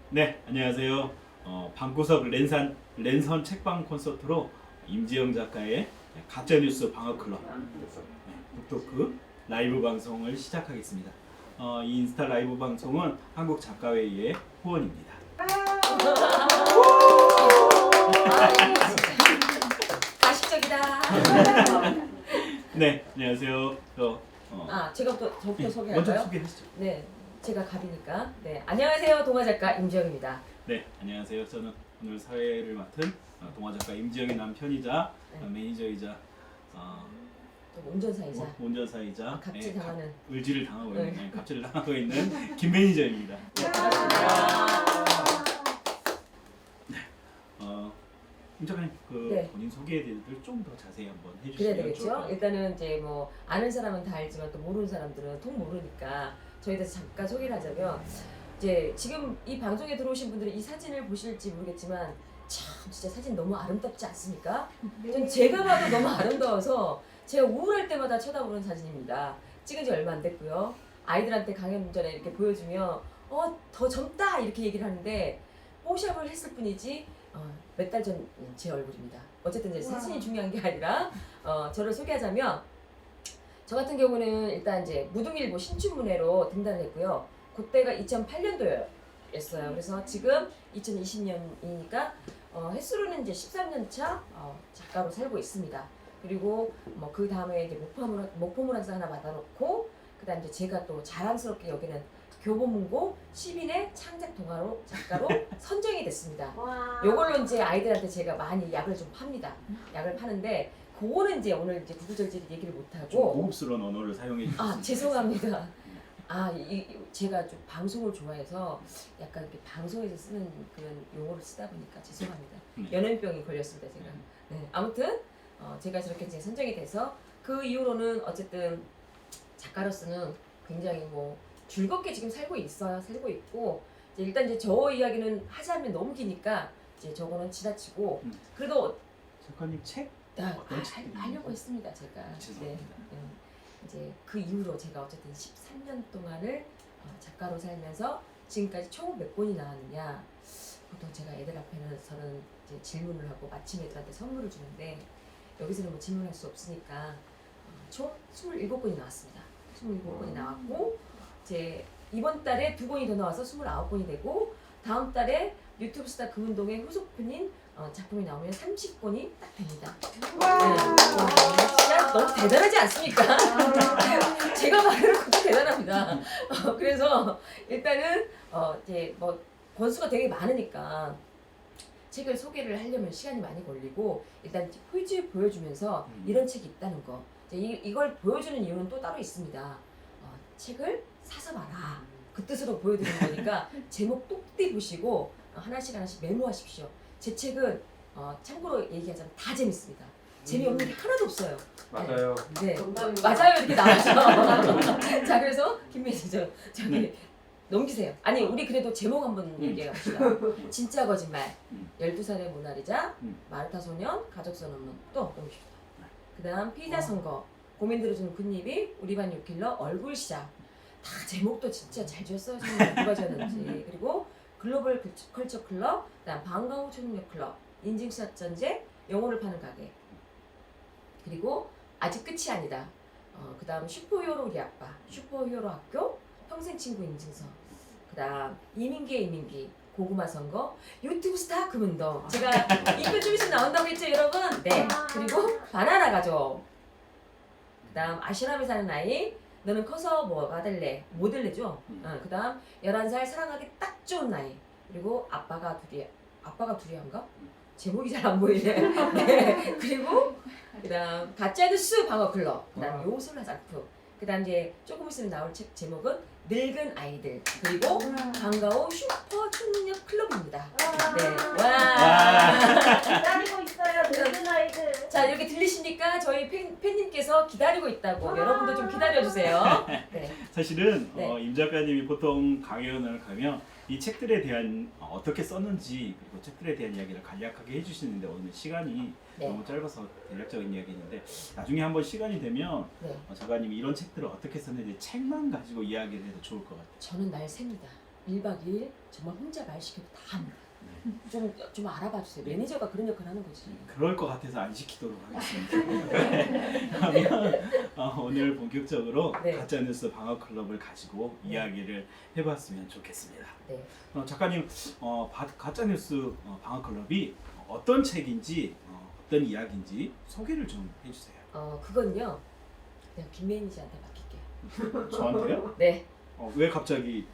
네, 안녕하세요. 방구석 랜선 책방 콘서트로 임지영 작가의 가짜뉴스 방어클럽 북토크 라이브 방송을 시작하겠습니다. 이 인스타 라이브 방송은 한국작가회의의 후원입니다. 가식적이다. 네, 안녕하세요. 제가 저부터 먼저 소개할까요? 소개하시죠. 네, 제가 갑이니까. 네, 안녕하세요, 동화작가 임지영입니다. 네, 안녕하세요. 저는 오늘 사회를 맡은 동화작가 임지영의 남편이자 매니저이자 또 운전사이자 운전사이자 갑질당하는 을지를 당하고 있는 갑질을 당하고 있는 김 매니저입니다. 임 작가님, 네. 본인 소개에 대해서 좀 더 자세히 한번 그래야 해주시면 되겠죠? 일단은 이제 뭐 아는 사람은 다 알지만 또 모르는 사람들은 통 모르니까 저희에 대해서 잠깐 소개를 하자면, 이제 지금 이 방송에 들어오신 분들은 이 사진을 보실지 모르겠지만 참 진짜 사진 너무 아름답지 않습니까? 전 제가 봐도 너무 아름다워서 제가 우울할 때마다 쳐다보는 사진입니다. 찍은 지 얼마 안 됐고요. 아이들한테 강연 전에 이렇게 보여주면 더 젊다 이렇게 얘기를 하는데 뽀샵을 했을 뿐이지 몇 달 전 제 얼굴입니다. 어쨌든 이제 사진이 중요한 게 아니라 저를 소개하자면, 저 같은 경우는 일단 이제 무등일보 신춘문예로 등단을 했고요. 그때가 2008년도였어요. 그래서 지금 2020년이니까 횟수로는 이제 13년 차 작가로 살고 있습니다. 그리고 뭐 그 다음에 이제 목포문학상 하나 받아놓고, 그다음 이제 제가 또 자랑스럽게 여기는 교보문고 10인의 창작 동화로 작가로 선정이 됐습니다. 요걸로 이제 아이들한테 제가 많이 약을 좀 팝니다. 약을 파는데 그거는 이제 오늘 이제 구구절절 얘기를 못 좀 하고. 고급스러운 언어를 사용해 주셨습니다. 죄송합니다. 제가 좀 방송을 좋아해서 약간 이렇게 방송에서 쓰는 그런 용어를 쓰다 보니까 죄송합니다. 연예인병이 걸렸습니다, 제가. 네, 아무튼 제가 저렇게 이제 선정이 돼서 그 이후로는 어쨌든 작가로서는 굉장히 뭐 즐겁게 지금 살고 있고, 이제 일단 이제 저 이야기는 하자면 너무 기니까 이제 저거는 지나치고, 그래도 작가님 책 어떤 책이 하려고 했습니다, 제가. 죄송합니다. 이제 그 이후로 제가 어쨌든 13년 동안을 작가로 살면서 지금까지 총 몇 권이 나왔느냐, 보통 제가 애들 앞에서는 이제 질문을 하고 마침 애들한테 선물을 주는데 여기서는 뭐 질문할 수 없으니까 총 27권이 나왔습니다. 27권이 나왔고, 이제 이번 달에 2권이 더 나와서 29권이 되고, 다음 달에 유튜브 스타 금운동의 후속편인 작품이 나오면 30권이 딱 됩니다. 네. 진짜 너무 대단하지 않습니까? 제가 말하는 것도 대단합니다. 그래서 일단은 이제 뭐 권수가 되게 많으니까 책을 소개를 하려면 시간이 많이 걸리고, 일단 포즈 보여주면서 이런 책이 있다는 거, 이걸 보여주는 이유는 또 따로 있습니다. 책을 사서 봐라, 그 뜻으로 보여드리는 거니까 제목 똑띠 보시고 하나씩 메모하십시오. 제 책은 참고로 얘기하자면 다 재밌습니다. 재미없는 게 하나도 없어요. 맞아요. 네, 맞아요 이렇게 나왔죠. 자, 그래서 김 매니저 저기 넘기세요. 아니, 우리 그래도 제목 한번 얘기해봅시다. 진짜 거짓말, 12살의 모나리자, 마르타 소년, 가족선 없는, 또 넘깁시다. 그 다음 피자 선거, 고민 들어주는 굿니비, 우리 반 유킬러, 얼굴 시작. 다 제목도 진짜 잘 지었어요. 정말 누가 지었는지. 그리고 글로벌 컬처 클럽, 그다음 방과후 초능력 클럽, 인증샷 전제, 영혼을 파는 가게. 그리고 아직 끝이 아니다. 그다음 슈퍼히어로 우리 아빠, 슈퍼히어로 학교, 평생 친구 인증서. 그다음 이민기, 고구마 선거, 유튜브 스타 금운동. 제가 이거 좀 있으면 나온다고 했죠, 여러분? 네. 그리고 바나나 가족. 그다음 아시람에 사는 아이, 너는 커서 뭐가 될래? 뭐 될래죠? 그다음 11살 사랑하기 딱 좋은 나이. 그리고 아빠가 둘이한가? 제목이 잘 안 보이네. 네. 그리고 그다음 가짜뉴스 방어클럽. 그다음 요술 화장품. 그다음 이제 조금 있으면 나올 책 제목은 늙은 아이들. 그리고 반가워 슈퍼 초능력 클럽입니다. 네. 와. 기다리고 있어요, 늙은 아이들. 자, 이렇게 들으시니까 저희 팬님께서 기다리고 있다고 여러분도 좀 기다려주세요. 네. 사실은 네. 임 작가님이 보통 강연을 가면 이 책들에 대한 어떻게 썼는지 그리고 책들에 대한 이야기를 간략하게 해주시는데 오늘 시간이 네. 너무 짧아서 대략적인 이야기인데 나중에 한번 시간이 되면 네. 작가님이 이런 책들을 어떻게 썼는지 책만 가지고 이야기를 해도 좋을 것 같아요. 저는 날 셉니다. 1박 2일 정말 혼자 말 시켜도 다 합니다. 좀 알아봐 주세요. 매니저가 그런 역할 하는 거지. 그럴 것 같아서 안 시키도록 하겠습니다. 그러면 오늘 본격적으로 네. 가짜뉴스 방어클럽을 가지고 네. 이야기를 해봤으면 좋겠습니다. 네. 작가님, 가짜뉴스 방어클럽이 어떤 책인지 어떤 이야기인지 소개를 좀 해주세요. 그건요. 그냥 김 매니저한테 맡길게요. 저한테요? 네. 왜 갑자기?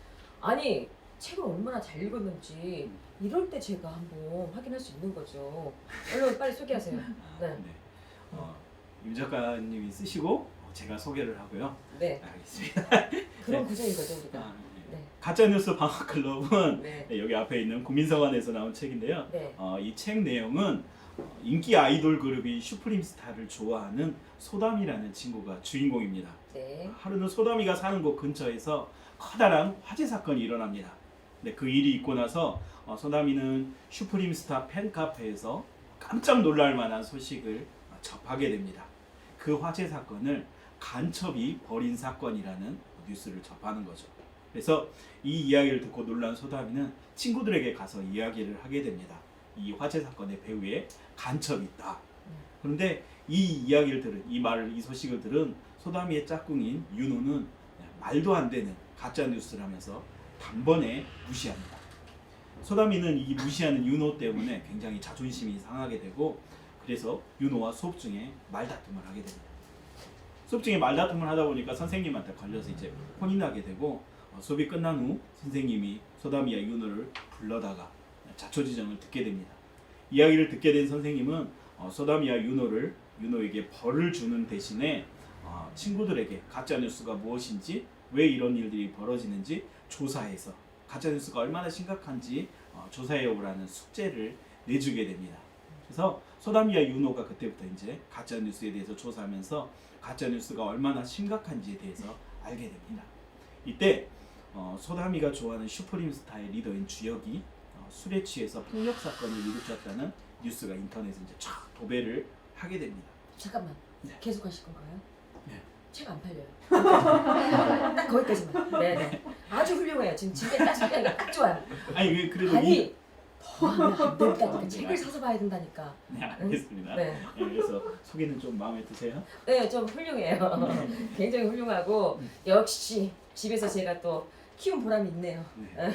아니 책을 얼마나 잘 읽었는지 이럴 때 제가 한번 확인할 수 있는 거죠. 얼른 빨리 소개하세요. 네. 임 작가님이 쓰시고 제가 소개를 하고요. 네. 알겠습니다. 그런 구조인 거죠 우리가. 네. 네. 가짜뉴스 방어클럽은 네. 여기 앞에 있는 국민서관에서 나온 책인데요. 네. 이 책 내용은 인기 아이돌 그룹이 슈프림스타를 좋아하는 소담이라는 친구가 주인공입니다. 네. 하루는 소담이가 사는 곳 근처에서 커다란 화재 사건이 일어납니다. 근데 그 일이 있고 나서 소담이는 슈프림스타 팬카페에서 깜짝 놀랄 만한 소식을 접하게 됩니다. 그 화재 사건을 간첩이 벌인 사건이라는 뉴스를 접하는 거죠. 그래서 이 이야기를 듣고 놀란 소담이는 친구들에게 가서 이야기를 하게 됩니다. 이 화재 사건의 배후에 간첩이 있다. 그런데 이 이야기를 들은 이 소식을 들은 소담이의 짝꿍인 윤호는 말도 안 되는 가짜 뉴스라면서 단번에 무시합니다. 소담이는 이 무시하는 윤호 때문에 굉장히 자존심이 상하게 되고 그래서 윤호와 수업 중에 말다툼을 하게 됩니다. 수업 중에 말다툼을 하다 보니까 선생님한테 걸려서 이제 혼이 나게 되고 수업이 끝난 후 선생님이 소담이와 윤호를 불러다가 자초지정을 듣게 됩니다. 이야기를 듣게 된 선생님은 소담이와 윤호에게 벌을 주는 대신에 친구들에게 가짜뉴스가 무엇인지 왜 이런 일들이 벌어지는지 조사해서 가짜뉴스가 얼마나 심각한지 조사해 오라는 숙제를 내주게 됩니다. 그래서 소담이와 윤호가 그때부터 이제 가짜뉴스에 대해서 조사하면서 가짜뉴스가 얼마나 심각한지에 대해서 알게 됩니다. 이때 소담이가 좋아하는 슈프림스타의 리더인 주혁이 술에 취해서 폭력 사건을 일으켰다는 뉴스가 인터넷에 이제 쫙 도배를 하게 됩니다. 잠깐만. 네. 계속 하실 건가요? 네. 책 안 팔려요. 딱 거기까지만. 네네. 아주 훌륭해요. 지금 집에 딱 소개하기가 딱 좋아요. 아니 그래도 아니 더 하면 안 된다니까. 책을 사서 봐야 된다니까. 네 알겠습니다. 네. 그래서 소개는 좀 마음에 드세요? 네, 좀 훌륭해요. 굉장히 훌륭하고 역시 집에서 제가 또 키운 보람이 있네요. 네.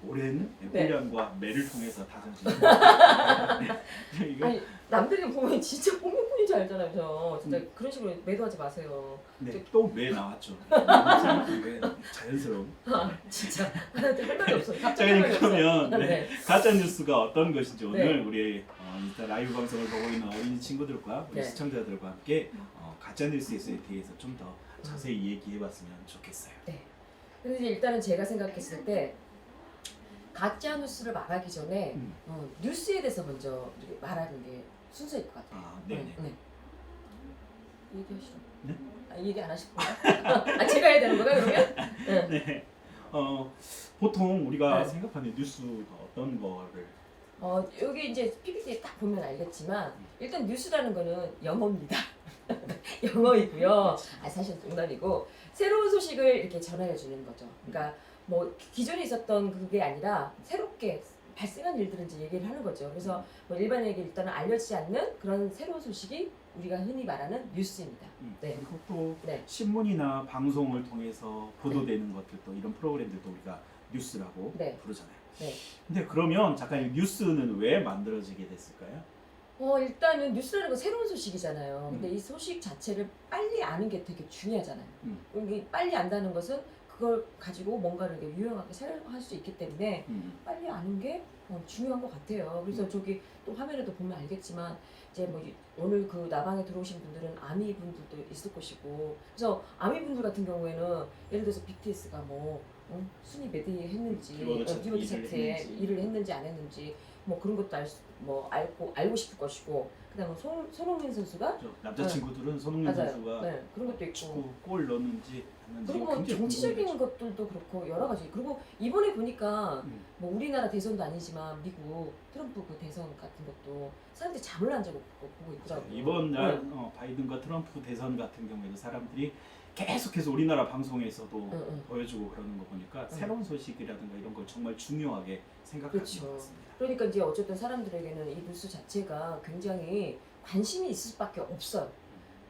올해는 네. 훈련과 매를 통해서 다져진. 이거 아니 남들이 보면 진짜 폭력뿐인 줄 알잖아요. 저 진짜 그런 식으로 매도하지 마세요. 또매 나왔죠. 왜 자연스러운. 진짜 나한테 할 말이 없어. 갑자기 자 할 말이 없어. 그러면 네. 가짜 뉴스가 어떤 것인지 오늘 네. 우리 인스타 라이브 방송을 보고 있는 어린이 친구들과 우리 네. 시청자들과 함께 가짜 뉴스에 대해서 좀 더 자세히 얘기해봤으면 좋겠어요. 네. 근데 이제 일단은 제가 생각했을 때 가짜 뉴스를 말하기 전에 뉴스에 대해서 먼저 말하는 게 순서일 것 같아요. 네네. 네. 얘기하시죠. 네? 얘기 안 하실 거예요? 제가 해야 되는 거가 그러면? 네. 네. 보통 우리가 네. 생각하는 뉴스가 어떤 거를 여기 이제 PPT에 딱 보면 알겠지만 일단 뉴스라는 거는 영어입니다. 영어이고요. 사실 농담이고 새로운 소식을 이렇게 전해 주는 거죠. 그러니까 뭐 기존에 있었던 그게 아니라 새롭게 발생한 일들을 이제 얘기를 하는 거죠. 그래서 뭐 일반인에게 일단은 알려지지 않는 그런 새로운 소식이 우리가 흔히 말하는 뉴스입니다. 네. 그리고 또 네. 신문이나 방송을 통해서 보도되는 것들도 이런 프로그램들도 우리가 뉴스라고 네. 부르잖아요. 네. 근데 그러면 작가님 뉴스는 왜 만들어지게 됐을까요? 일단은 뉴스라는 건 새로운 소식이잖아요. 근데 음. 이 소식 자체를 빨리 아는 게 되게 중요하잖아요. 음. 이게 빨리 안다는 것은 그걸 가지고 뭔가를 이렇게 유용하게 사용할 수 있기 때문에 빨리 아는 게 중요한 것 같아요. 그래서 저기 또 화면에도 보면 알겠지만 이제 뭐 오늘 그 나방에 들어오신 분들은 아미 분들도 있을 것이고 그래서 아미 분들 같은 경우에는 예를 들어서 BTS가 뭐 순위 몇 위 했는지 빌보드 차트 빌보드 일을 차트에 했는지. 일을 했는지 안 했는지 뭐 그런 것도 알고 싶을 것이고 그다음에 손흥민 선수가 남자친구들은 손흥민 맞아요. 선수가 네, 그런 것도 있고 축구 골 넣는지 안 넣는지 그리고 뭐 굉장히 정치적인 궁금해요. 것들도 그렇고 여러 가지. 그리고 이번에 보니까 음. 뭐 우리나라 대선도 아니지만 미국 트럼프 그 대선 같은 것도 사람들이 잠을 안 자고 보고 있더라고요. 이번 날 네. 바이든과 트럼프 대선 같은 경우에도 사람들이 계속해서 우리나라 방송에서도 응. 보여주고 그러는 거 보니까 응. 새로운 소식이라든가 이런 걸 정말 중요하게 생각하는 그렇죠. 것 같습니다. 그러니까 이제 어쨌든 사람들에게는 이 뉴스 자체가 굉장히 관심이 있을 수밖에 없어요.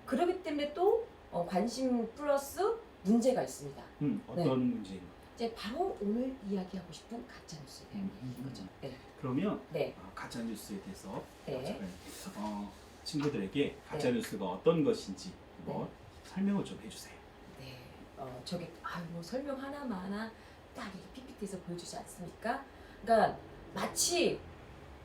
그렇기 때문에 또 관심 플러스 문제가 있습니다. 어떤 네. 문제인가? 이제 바로 오늘 이야기하고 싶은 가짜 뉴스예요. 그죠? 네. 그러면 네. 가짜 뉴스에 대해서 네. 친구들에게 가짜 뉴스가 어떤 것인지 뭐 설명을 좀 해주세요. 네. 저기 뭐 설명 하나마나 딱 이렇게 PPT에서 보여주지 않습니까? 그러니까 마치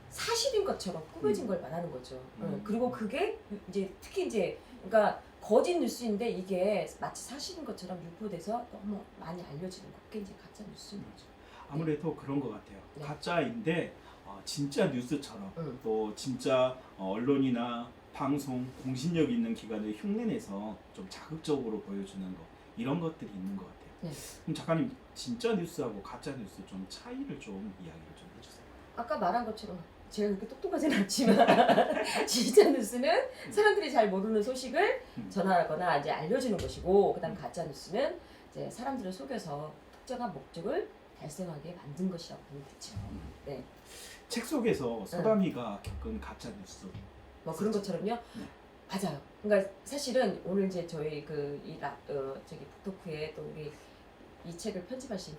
사실인 것처럼 꾸며진 걸 말하는 거죠. 그리고 그게 이제 특히 이제 그러니까 거짓 뉴스인데 이게 마치 사실인 것처럼 유포돼서 너무 많이 알려지는 거. 그게 이제 가짜 뉴스인 거죠. 아무래도 그런 것 같아요. 네. 가짜인데 진짜 뉴스처럼 응. 또 진짜 언론이나 방송 공신력 있는 기관을 흉내내서 좀 자극적으로 보여주는 거 이런 것들이 있는 것 같아요. 네. 그럼 작가님 진짜 뉴스하고 가짜 뉴스 좀 차이를 좀 이야기를 좀 해주세요. 아까 말한 것처럼 제가 그렇게 똑똑하지는 않지만 진짜 뉴스는 사람들이 잘 모르는 소식을 전하거나 이제 알려주는 것이고 그다음 가짜 뉴스는 이제 사람들을 속여서 특정한 목적을 달성하게 만든 것이라고 보면 되죠. 네. 책 속에서 서담이가 겪은 가짜 뉴스 뭐 그런 것처럼요. 네. 맞아요. 그러니까 사실은 오늘 이제 저희 저기 북토크에 또 우리 이 책을 편집하신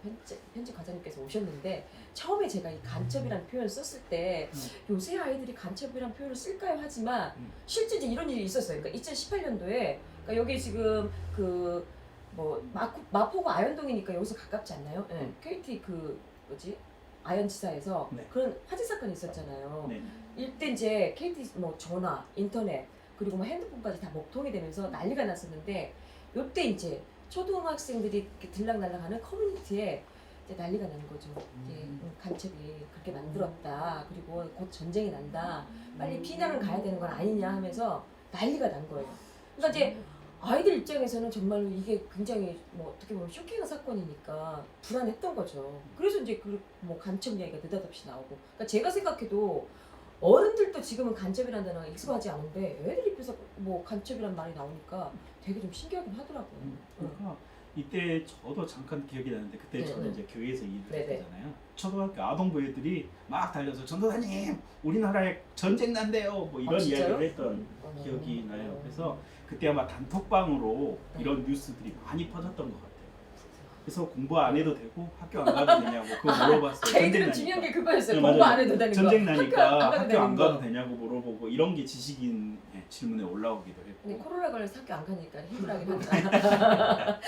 편집 과장님께서 오셨는데 처음에 제가 이 간첩이라는 표현을 썼을 때 요새 아이들이 간첩이라는 표현을 쓸까요 하지만 실제 이제 이런 일이 있었어요. 그러니까 2018년도에 그러니까 여기 지금 그 뭐 마포구 아현동이니까 여기서 가깝지 않나요? 네. KT 그 뭐지 아현지사에서 네. 그런 화재 사건이 있었잖아요. 네. 이때 이제 KT 뭐 전화, 인터넷 그리고 뭐 핸드폰까지 다 먹통이 되면서 난리가 났었는데 이때 이제 초등학생들이 이렇게 들락날락하는 커뮤니티에 이제 난리가 나는 거죠. 이제 간첩이 그렇게 만들었다. 그리고 곧 전쟁이 난다. 빨리 피난을 가야 되는 건 아니냐 하면서 난리가 난 거예요. 그러니까 이제 아이들 입장에서는 정말로 이게 굉장히 뭐 어떻게 보면 쇼킹한 사건이니까 불안했던 거죠. 그래서 이제 뭐 간첩 이야기가 느닷없이 나오고. 그러니까 제가 생각해도 어른들도 지금은 간첩이라는 단어가 익숙하지 않은데 애들 입에서 뭐 간첩이라는 말이 나오니까 되게 좀 신기하긴 하더라고요. 그러니까 이때 저도 잠깐 기억이 나는데 그때 네, 저는 네. 이제 교회에서 일을 네, 네. 했잖아요. 초등학교 아동부 애들이 막 달려서 전도사님 우리나라에 전쟁 난대요 뭐 이런 진짜요? 이야기를 했던 기억이 나요. 그래서 그때 아마 단톡방으로 이런 뉴스들이 많이 퍼졌던 것 같아요. 그래서 공부 안 해도 되고 학교 안 가도 되냐고 그거 물어봤어요. 아이들은 중요한 게 그거였어요. 네, 공부 맞아요. 안 해도 되는 거. 전쟁 나니까 학교 학교 안 거. 가도 되냐고 물어보고 이런 게 지식인 질문에 올라오기도 근데 했고. 코로나 걸려서 학교 안 가니까 힘들하긴 하더라.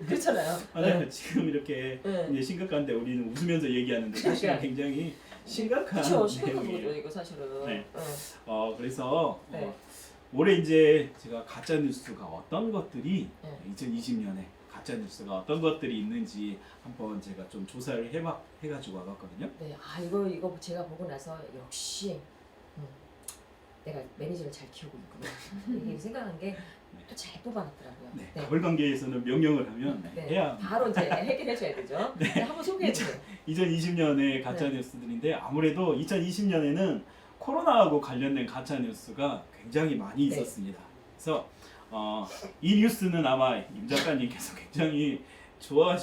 그렇잖아요. 맞아요. 지금 이렇게 네. 이제 심각한데 우리는 웃으면서 얘기하는데 사실은 그러니까. 굉장히 심각한 그렇죠. 심각한 거죠 내용이에요. 이거 사실은. 네. 응. 그래서 네. 올해 이제 제가 가짜 뉴스가 어떤 것들이 네. 2020년에 가짜 뉴스가 어떤 것들이 있는지 한번 제가 좀 조사를 해가지고 와봤거든요. 네. 이거 제가 보고 나서 역시 내가 매니저를 잘 키우고 있구나. 이게 생각한 게 또 잘 뽑아놨더라고요. 네. 가불관계에서는 명령을 하면 네. 해야 바로 이제 해결해줘야 되죠. 네. 한번 소개해주세요. 2020년의 가짜 네. 뉴스들인데 아무래도 2020년에는 코로나하고 관련된 가짜 뉴스가 굉장히 많이 네. 있었습니다. 그래서 이 뉴스는 아마 임 작가님께서 굉장히 좋아할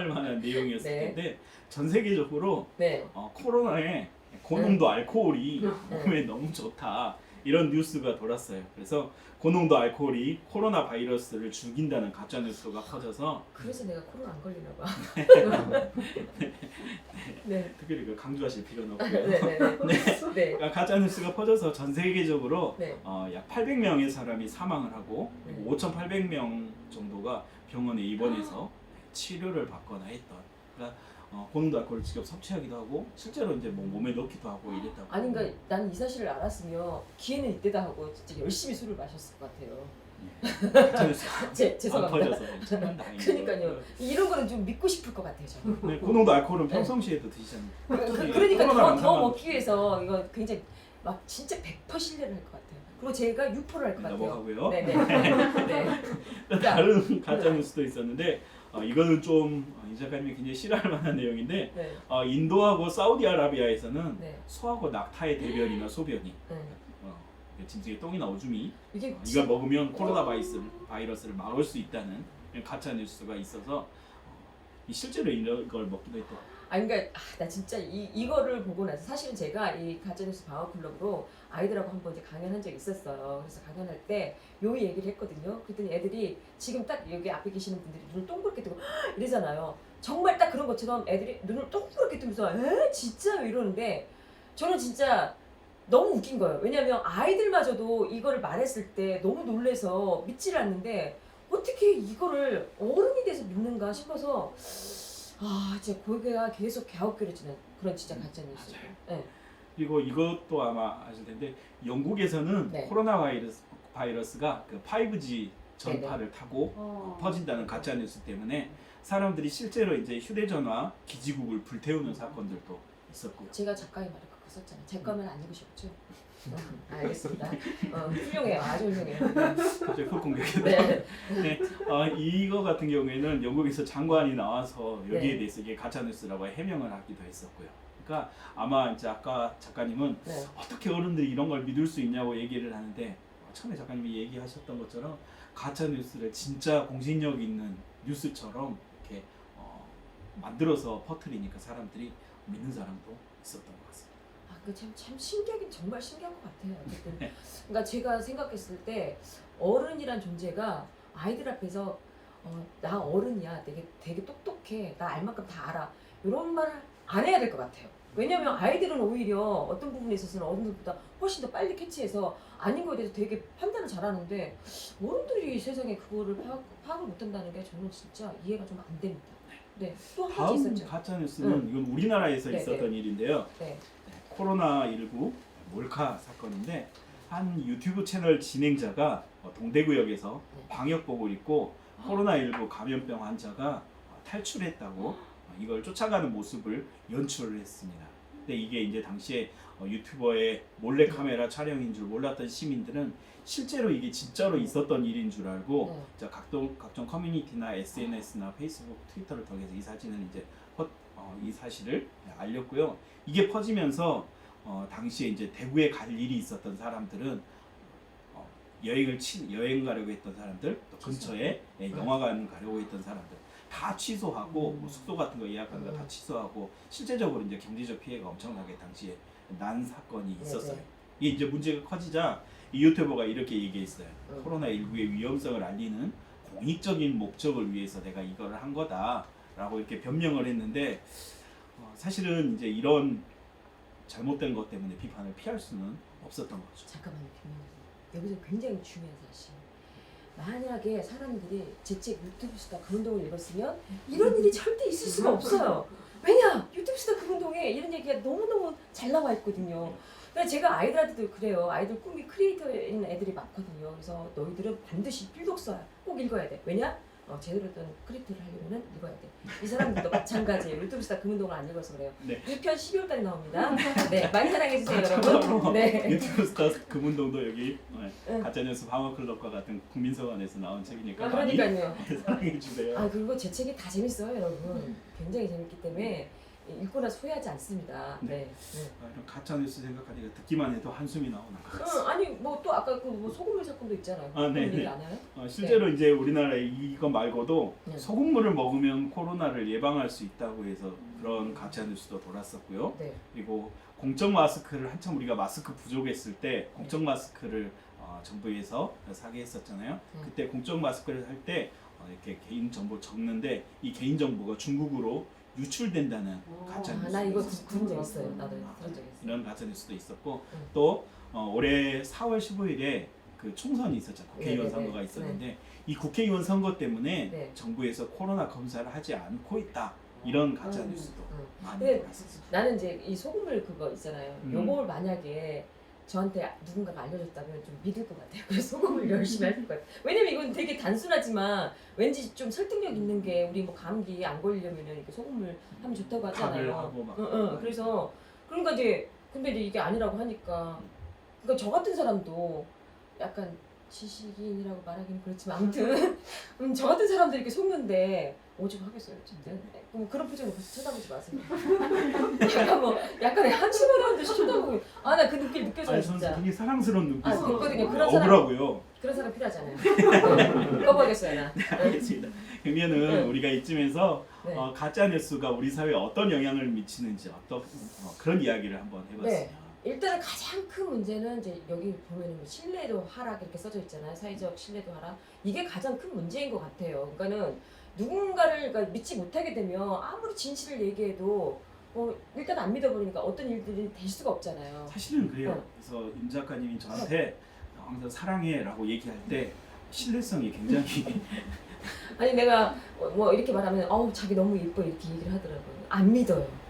만한 내용이었을 네. 텐데 전 세계적으로 네. 코로나에 고농도 알코올이 네. 몸에 너무 좋다 이런 뉴스가 돌았어요. 그래서 고농도 알코올이 코로나 바이러스를 죽인다는 가짜 뉴스가 퍼져서 그래서 내가 코로나 안 걸리나 봐. 네. 특별히 그 강조하실 필요는 없고요. 네네네. 네. 가짜 뉴스가 퍼져서 전 세계적으로 네. 약 800명의 사람이 사망을 하고 네. 5,800명 정도가 병원에 입원해서 치료를 받거나 했던. 그러니까 고농도 알코올을 직접 섭취하기도 하고 실제로 이제 뭐 몸에 넣기도 하고 이랬다고. 아니 그러니까 나는 이 사실을 알았으면 기회는 이때다 하고 진짜 열심히 술을 마셨을 것 같아요. 가짜 뉴스가 안 죄송합니다. 퍼져서 정말 다행이에요. 그러니까요. 이런 거는 좀 믿고 싶을 것 같아요. 저는. 네, 고농도 알코올은 평상시에도 드시잖아요. 그러니까 코로나를 더 안 먹기 위해서 이거 굉장히 막 진짜 100% 신뢰를 할 것 같아요. 그리고 제가 6%를 할 것 같아요. 넘어가고요. 네네. 네. 또 다른 가짜 뉴스도 있었는데 이거는 좀 이 작가님이 굉장히 싫어할 만한 내용인데 네. 인도하고 사우디아라비아에서는 네. 소하고 낙타의 대변이나 소변이 네. 짐승의 똥이나 오줌이 이게 이걸 먹으면 코로나 바이러스를 막을 수 있다는 가짜 뉴스가 있어서 실제로 이런 걸 먹기도 했대요. 그러니까 나 진짜 이거를 보고 나서 사실은 제가 이 가짜뉴스 방어 클럽으로 아이들하고 한번 이제 강연한 적이 있었어요. 그래서 강연할 때 요 얘기를 했거든요. 그랬더니 애들이 지금 딱 여기 앞에 계시는 분들이 눈을 동그랗게 뜨고 이러잖아요. 정말 딱 그런 것처럼 애들이 눈을 동그랗게 뜨면서 에? 진짜요? 이러는데 저는 진짜 너무 웃긴 거예요. 왜냐면 아이들마저도 이거를 말했을 때 너무 놀래서 믿지를 않는데 어떻게 이거를 어른이 돼서 믿는가 싶어서 진짜 고개가 계속 갸웃거려지는 그런 진짜 가짜 뉴스예요. 네. 그리고 이것도 아마 아실 텐데 영국에서는 네. 코로나 바이러스가 그 5G 전파를 타고 어. 퍼진다는 가짜 뉴스 때문에 사람들이 실제로 이제 휴대전화 기지국을 불태우는 사건들도 있었고요. 제가 작가의 말을 그거 썼잖아요. 제 거면 안 읽으셨죠? 알겠습니다. 훌륭해요. 아주 훌륭해요. 갑자기 훅 공격했다. 네. 네, 이거 같은 경우에는 영국에서 장관이 나와서 여기에 네. 대해서 이게 가짜 뉴스라고 해명을 하기도 했었고요. 그러니까 아마 이제 아까 작가님은 네. 어떻게 어른들이 이런 걸 믿을 수 있냐고 얘기를 하는데 처음에 작가님이 얘기하셨던 것처럼 가짜 뉴스를 진짜 공신력 있는 뉴스처럼 이렇게 만들어서 퍼뜨리니까 사람들이 믿는 사람도 있었던 것 같습니다. 참 신기하긴 정말 신기한 것 같아요. 어쨌든 그러니까 제가 생각했을 때 어른이란 존재가 아이들 앞에서 나 어른이야, 되게 똑똑해, 나 알 만큼 다 알아 이런 말을 안 해야 될 것 같아요. 왜냐면 아이들은 오히려 어떤 부분에 있어서는 어른들보다 훨씬 더 빨리 캐치해서 아닌 거에 대해서 되게 판단을 잘하는데 어른들이 세상에 그거를 파악을 못한다는 게 저는 진짜 이해가 좀 안 됩니다. 네, 또 한 가지 다음 있었죠. 가짜 뉴스는 이건 우리나라에서 네, 있었던 네. 일인데요. 네. 코로나19 몰카 사건인데 한 유튜브 채널 진행자가 동대구역에서 네. 방역복을 입고 코로나19 감염병 환자가 탈출했다고 이걸 쫓아가는 모습을 연출을 했습니다. 근데 이게 이제 당시에 유튜버의 몰래카메라 촬영인 줄 몰랐던 시민들은 실제로 이게 진짜로 있었던 일인 줄 알고 네. 각종 커뮤니티나 SNS나 페이스북, 트위터를 통해서 이 사진을 이제 이 사실을 알렸고요. 이게 퍼지면서 당시에 이제 대구에 갈 일이 있었던 사람들은 여행 가려고 했던 사람들, 또 근처에 영화관 가려고 했던 사람들 다 취소하고 뭐 숙소 같은 거 예약하는 거 다 취소하고 실제적으로 이제 경제적 피해가 엄청나게 당시에 난 사건이 있었어요. 이게 이제 문제가 커지자 이 유튜버가 이렇게 얘기했어요. 코로나19의 위험성을 알리는 공익적인 목적을 위해서 내가 이거를 한 거다라고 이렇게 변명을 했는데 사실은 이제 이런 잘못된 것 때문에 비판을 피할 수는 없었던 거죠. 잠깐만요, 김민희. 여기서 굉장히 중요한 사실. 만약에 사람들이 제 책 유튜브 스타 그 운동을 읽었으면 이런 일이 절대 있을 수가 없어요. 왜냐? 유튜브 스타 그 운동에 이런 얘기가 너무너무 잘 나와 있거든요. 그래서 제가 아이들한테도 그래요. 아이들 꿈이 크리에이터인 애들이 많거든요. 그래서 너희들은 반드시 필독서야. 꼭 읽어야 돼. 왜냐? 제대로 된 크리에이터를 하려면 읽어야 돼. 이 사람들도 마찬가지예요. 유튜브 스타 그 운동을 안 읽어서 그래요. 네. 1편 12월달에 나옵니다. 네, 많이 사랑해주세요, 여러분. 네. 유튜브 스타 금운동도 여기 가짜뉴스 방어클럽과 같은 국민서원에서 나온 책이니까 많이 그러니까요. 사랑해 주세요. 그리고 제 책이 다 재밌어요, 여러분. 굉장히 재밌기 때문에 읽고 나서 후회하지 않습니다. 네. 이런 가짜뉴스 생각하니까 듣기만 해도 한숨이 나오는 것 같습니다. 아니 뭐 또 아까 그 뭐 소금물 사건도 있잖아요. 네, 얘기 네. 안 해요? 실제로 이제 우리나라에 이거 말고도 네. 소금물을 먹으면 코로나를 예방할 수 있다고 해서 그런 가짜뉴스도 돌았었고요. 네. 그리고 공적 마스크를 한참 우리가 마스크 부족했을 때 공적 마스크를 정부에서 사게 했었잖아요. 그때 공적 마스크를 할 때 이렇게 개인 정보 적는데 이 개인 정보가 중국으로 유출된다는 가짜 뉴스. 나 이거 들은 적 있어요. 나도 들은 적 있어요. 이런 가짜 뉴스도 있었고 또 올해 4월 15일에 그 총선이 있었죠. 국회의원 선거가 있었는데 이 국회의원 선거 때문에 정부에서 코로나 검사를 하지 않고 있다. 이런 가짜 뉴스도 많이 돌았었어요. 나는 이제 이 소금물 그거 있잖아요. 요걸 만약에 저한테 누군가가 알려줬다면 좀 믿을 것 같아요. 그래서 소금을 열심히 할 것 같아요. 왜냐면 이건 되게 단순하지만 왠지 좀 설득력 있는 게 우리 뭐 감기 안 걸리려면은 이렇게 소금을 하면 좋다고 밥을 하잖아요. 하고 막. 그래서 그러니까 이제 근데 이제 이게 아니라고 하니까 그러니까 저 같은 사람도 약간 지식인이라고 말하기는 그렇지만 아무튼 저 같은 사람들이 이렇게 속는데 오죽 하겠어요 어쨌든 그런 표정으로 쳐다보지 마세요. 약간 뭐 약간의 한심한 듯이 쳐다보고 나 그 눈빛 느껴져요 아니 선생 진짜. 되게 사랑스러운 눈빛이 됐거든요. 그런 사람- 억울하고요. 그런 사람 필요하잖아요. 꺼버리겠어요 나. 알겠습니다. 그러면은 네. 우리가 이쯤에서 네. 가짜 뉴스가 우리 사회에 어떤 영향을 미치는지 그런 이야기를 한번 해봤어요. 네. 일단은 가장 큰 문제는 이제 여기 보면은 뭐 신뢰도 하락 이렇게 써져 있잖아요. 사회적 신뢰도 하락. 이게 가장 큰 문제인 것 같아요. 그러니까는 누군가를 그러니까 믿지 못하게 되면 아무리 진실을 얘기해도 일단 안 믿어버리니까 어떤 일들이 될 수가 없잖아요. 사실은 그래요. 네. 그래서 임 작가님이 저한테 항상 사랑해라고 얘기할 때 신뢰성이 굉장히 아니 내가 뭐 이렇게 말하면 자기 너무 예뻐 이렇게 얘기를 하더라고요. 안 믿어요.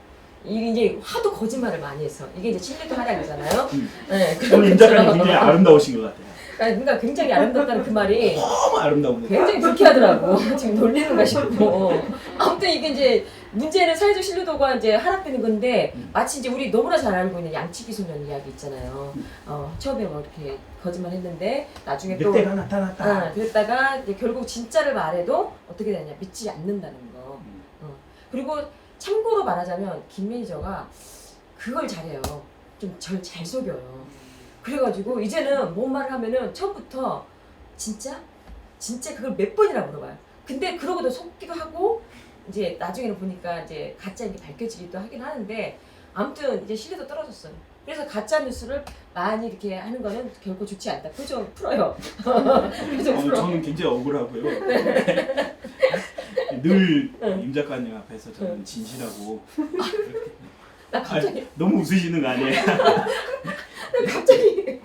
이게 이제 하도 거짓말을 많이 해서 이게 이제 신뢰도 하락이잖아요. 네, 오늘 임 작가님 굉장히 아름다우신 것 같아요. 그러니까 굉장히 아름답다는 그 말이 너무 아름다운 것 같아요. 굉장히 불쾌하더라고. 지금 놀리는가 싶고. 아무튼 이게 이제 문제는 사회적 신뢰도가 이제 하락되는 건데 마치 이제 우리 너무나 잘 알고 있는 양치기 소년 이야기 있잖아요. 처음에 뭐 이렇게 거짓말했는데 나중에 또 늑대가 나타났다. 그랬다가 이제 결국 진짜를 말해도 어떻게 되냐 믿지 않는다는 거. 그리고 참고로 말하자면 김 매니저가 그걸 잘해요. 좀 절 잘 속여요. 그래가지고 이제는 뭔 말을 하면은 처음부터 진짜 그걸 몇 번이나 물어봐요. 근데 그러고도 속기도 하고 이제 나중에는 보니까 이제 가짜인 게 밝혀지기도 하긴 하는데 아무튼 이제 신뢰도 떨어졌어요. 그래서 가짜 뉴스를 많이 이렇게 하는 거는 결코 좋지 않다. 표정 풀어요. 표정 풀어. 저는 굉장히 억울하고요. 늘 임 작가님 앞에서 저는 진실하고 나 갑자기 너무 웃으시는 거 아니에요? 갑자기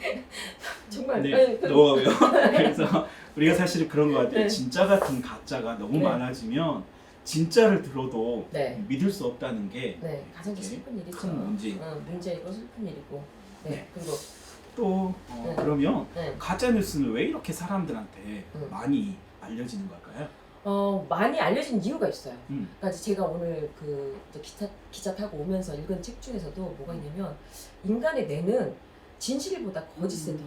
정말 네, 넘어가고요. 그래서 우리가 사실 그런 것 같아요. 네. 진짜 같은 가짜가 너무 네. 많아지면 진짜를 들어도 네. 믿을 수 없다는 게 가장 슬픈 일이죠. 큰 문제. 문제이고 슬픈 일이고. 네. 그리고 또 네. 그러면 네. 가짜 뉴스는 왜 이렇게 사람들한테 많이 알려지는 걸까요? 많이 알려진 이유가 있어요. 음. 그러니까 제가 오늘 그 이제 기차 타고 오면서 읽은 책 중에서도 뭐가 있냐면 인간의 뇌는 진실보다 거짓을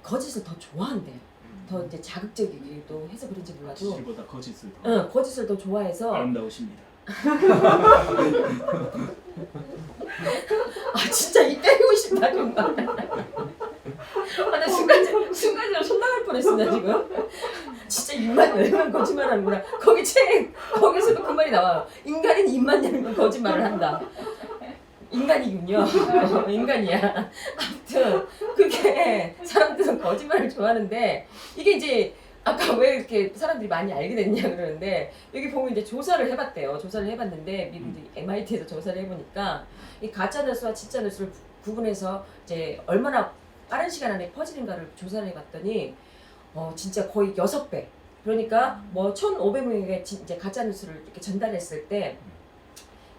거짓을 더 좋아한대요. 더 이제 자극적이기도 해서 그런지 몰라도 진실보다 거짓을 더 거짓을 더 좋아해서 아름다우십니다. 진짜 이 때리고 싶다 정말. 나 순간적으로 손 나갈 뻔했어 나 지금. 진짜 입만 열면 거짓말하는구나. 거기서도 그 말이 나와요. 인간은 입만 열면 거짓말을 한다. 인간이군요. 인간이야. 아무튼 그게 사람들은 거짓말을 좋아하는데 이게 이제 아까 왜 이렇게 사람들이 많이 알게 됐냐 그러는데 여기 보면 이제 조사를 해봤대요. 조사를 해봤는데 미국 MIT에서 조사를 해보니까 이 가짜 뉴스와 진짜 뉴스를 구분해서 이제 얼마나 빠른 시간 안에 퍼지는가를 조사를 해봤더니 진짜 거의 6배. 그러니까 뭐 1,500명에게 이제 가짜 뉴스를 이렇게 전달했을 때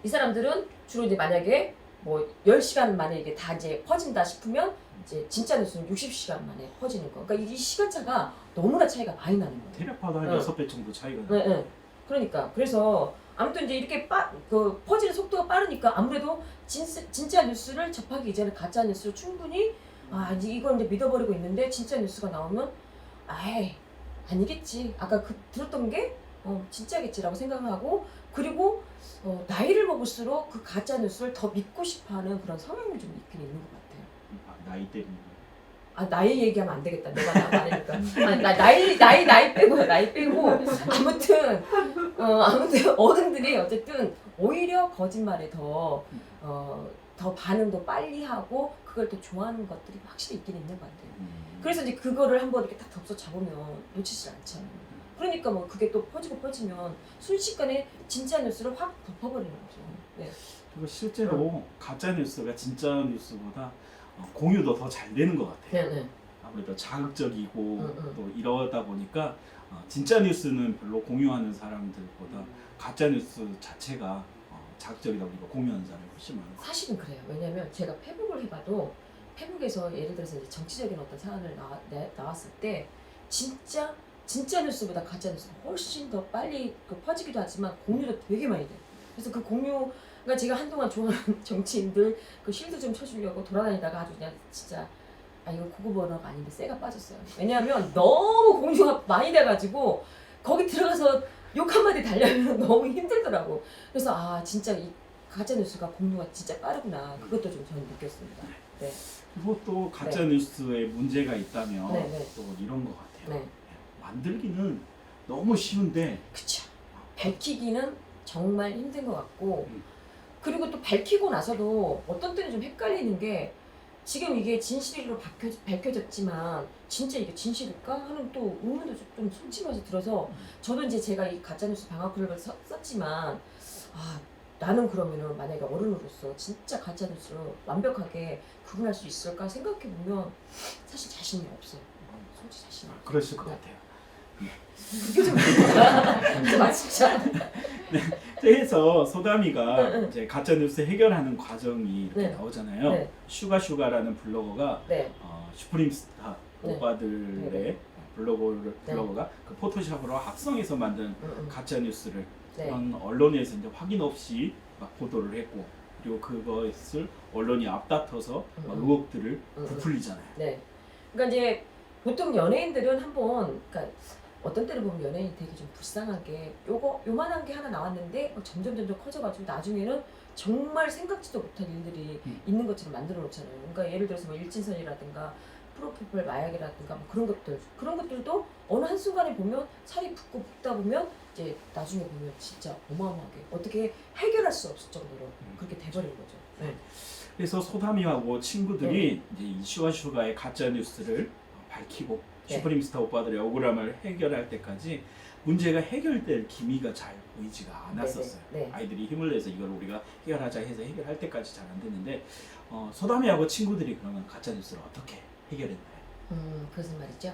이 사람들은 주로 이제 만약에 뭐 10시간 만에 이게 다 이제 퍼진다 싶으면 이제 진짜 뉴스는 60시간 만에 퍼지는 거. 그러니까 이 시간차가 너무나 차이가 많이 나는 거예요. 대략 한 6배 정도 차이가 나요. 네. 그러니까 그래서 아무튼 이제 이렇게 퍼지는 속도가 빠르니까 아무래도 진짜 뉴스를 접하기 이전에 가짜 뉴스를 충분히 이제 이걸 이제 믿어버리고 있는데 진짜 뉴스가 나오면 아니겠지. 아까 들었던 게 진짜겠지라고 생각하고 그리고 나이를 먹을수록 그 가짜 뉴스를 더 믿고 싶어하는 그런 성향이 좀 있긴 있는 것 같아요. 나이 때문에. 나이 얘기하면 안 되겠다. 내가 말하니까. 나이 빼고요. 나이 빼고. 아무튼 어른들이 어쨌든 오히려 거짓말에 더 반응도 빨리 하고 그걸 더 좋아하는 것들이 확실히 있긴 있는 것 같아요. 그래서 이제 그거를 한번 이렇게 딱 덮쳐 잡으면 놓치질 않잖아요. 그러니까 뭐 그게 또 퍼지면 순식간에 진짜 뉴스를 확 덮어버리는 거죠. 네. 그리고 실제로 가짜 뉴스가 진짜 뉴스보다 공유도 더 잘 되는 것 같아요. 네. 아무래도 자극적이고 또 이러다 보니까 진짜 뉴스는 별로 공유하는 사람들보다 가짜 뉴스 자체가 자극적이다 보니까 공유하는 사람이 훨씬 많은 것 같아요. 사실은 그래요. 왜냐면 제가 페북을 해봐도 페북에서 예를 들어서 이제 정치적인 어떤 사안을 나왔을 때 진짜 뉴스보다 가짜 뉴스가 훨씬 더 빨리 퍼지기도 하지만 공유도 되게 많이 돼요. 그래서 그 공유가 제가 한동안 좋아하는 정치인들 그 쉴드 좀 쳐주려고 돌아다니다가 아주 그냥 진짜 이거 고급언어가 아닌데 쎄가 빠졌어요. 왜냐하면 너무 공유가 많이 돼가지고 거기 들어가서 욕 한마디 달려면 너무 힘들더라고. 그래서 진짜 이 가짜 뉴스가 공유가 진짜 빠르구나. 그것도 좀 저는 느꼈습니다. 네. 그리고 또 가짜 뉴스에 문제가 있다면 네. 또 이런 것 같아요. 네. 만들기는 너무 쉬운데 그쵸. 밝히기는 정말 힘든 것 같고 음. 그리고 또 밝히고 나서도 어떤 때는 좀 헷갈리는 게 지금 이게 진실로 밝혀졌지만 진짜 이게 진실일까 하는 또 의문도 좀 솔직해서 들어서 저도 이제 제가 이 가짜뉴스 방어 클럽을 썼지만 나는 그러면은 만약에 어른으로서 진짜 가짜뉴스를 완벽하게 구분할 수 있을까 생각해 보면 사실 자신이 없어요. 솔직히 자신이 없어요. 그러실 것 같아요. 그게 좀 진짜. 그래서 소담이가 이제 가짜 뉴스 해결하는 과정이 이렇게 네. 나오잖아요. 네. 슈가라는 블로거가 네. 슈프림스타 네. 오빠들의 네. 블로거가 그 포토샵으로 합성해서 만든 가짜 뉴스를 네. 그런 언론에서 이제 확인 없이 막 보도를 했고 그리고 그것을 언론이 앞다퉈서 막 의혹들을 부풀리잖아요. 네. 그러니까 이제 보통 연예인들은 한번 그러니까 어떤 때는 보면 연예인이 되게 좀 불쌍하게 요만한 게 하나 나왔는데 점점 커져가지고 나중에는 정말 생각지도 못한 일들이 있는 것처럼 만들어 놓잖아요. 그러니까 예를 들어서 뭐 일진선이라든가 프로포폴 마약이라든가 뭐 그런 것들도 어느 한순간에 보면 살이 붓고 붓다 보면 이제 나중에 보면 진짜 어마어마하게 어떻게 해결할 수 없을 정도로 그렇게 돼버린 거죠. 네. 그래서 소담이하고 친구들이 이제 이 슈가의 가짜 뉴스를 밝히고 슈프림스타 오빠들의 억울함을 해결할 때까지 문제가 해결될 기미가 잘 보이지가 않았었어요. 네. 아이들이 힘을 내서 이걸 우리가 해결하자 해서 해결할 때까지 잘 안 됐는데 소담이하고 친구들이 그러면 가짜 뉴스를 어떻게 해결했나요? 그것은 말이죠.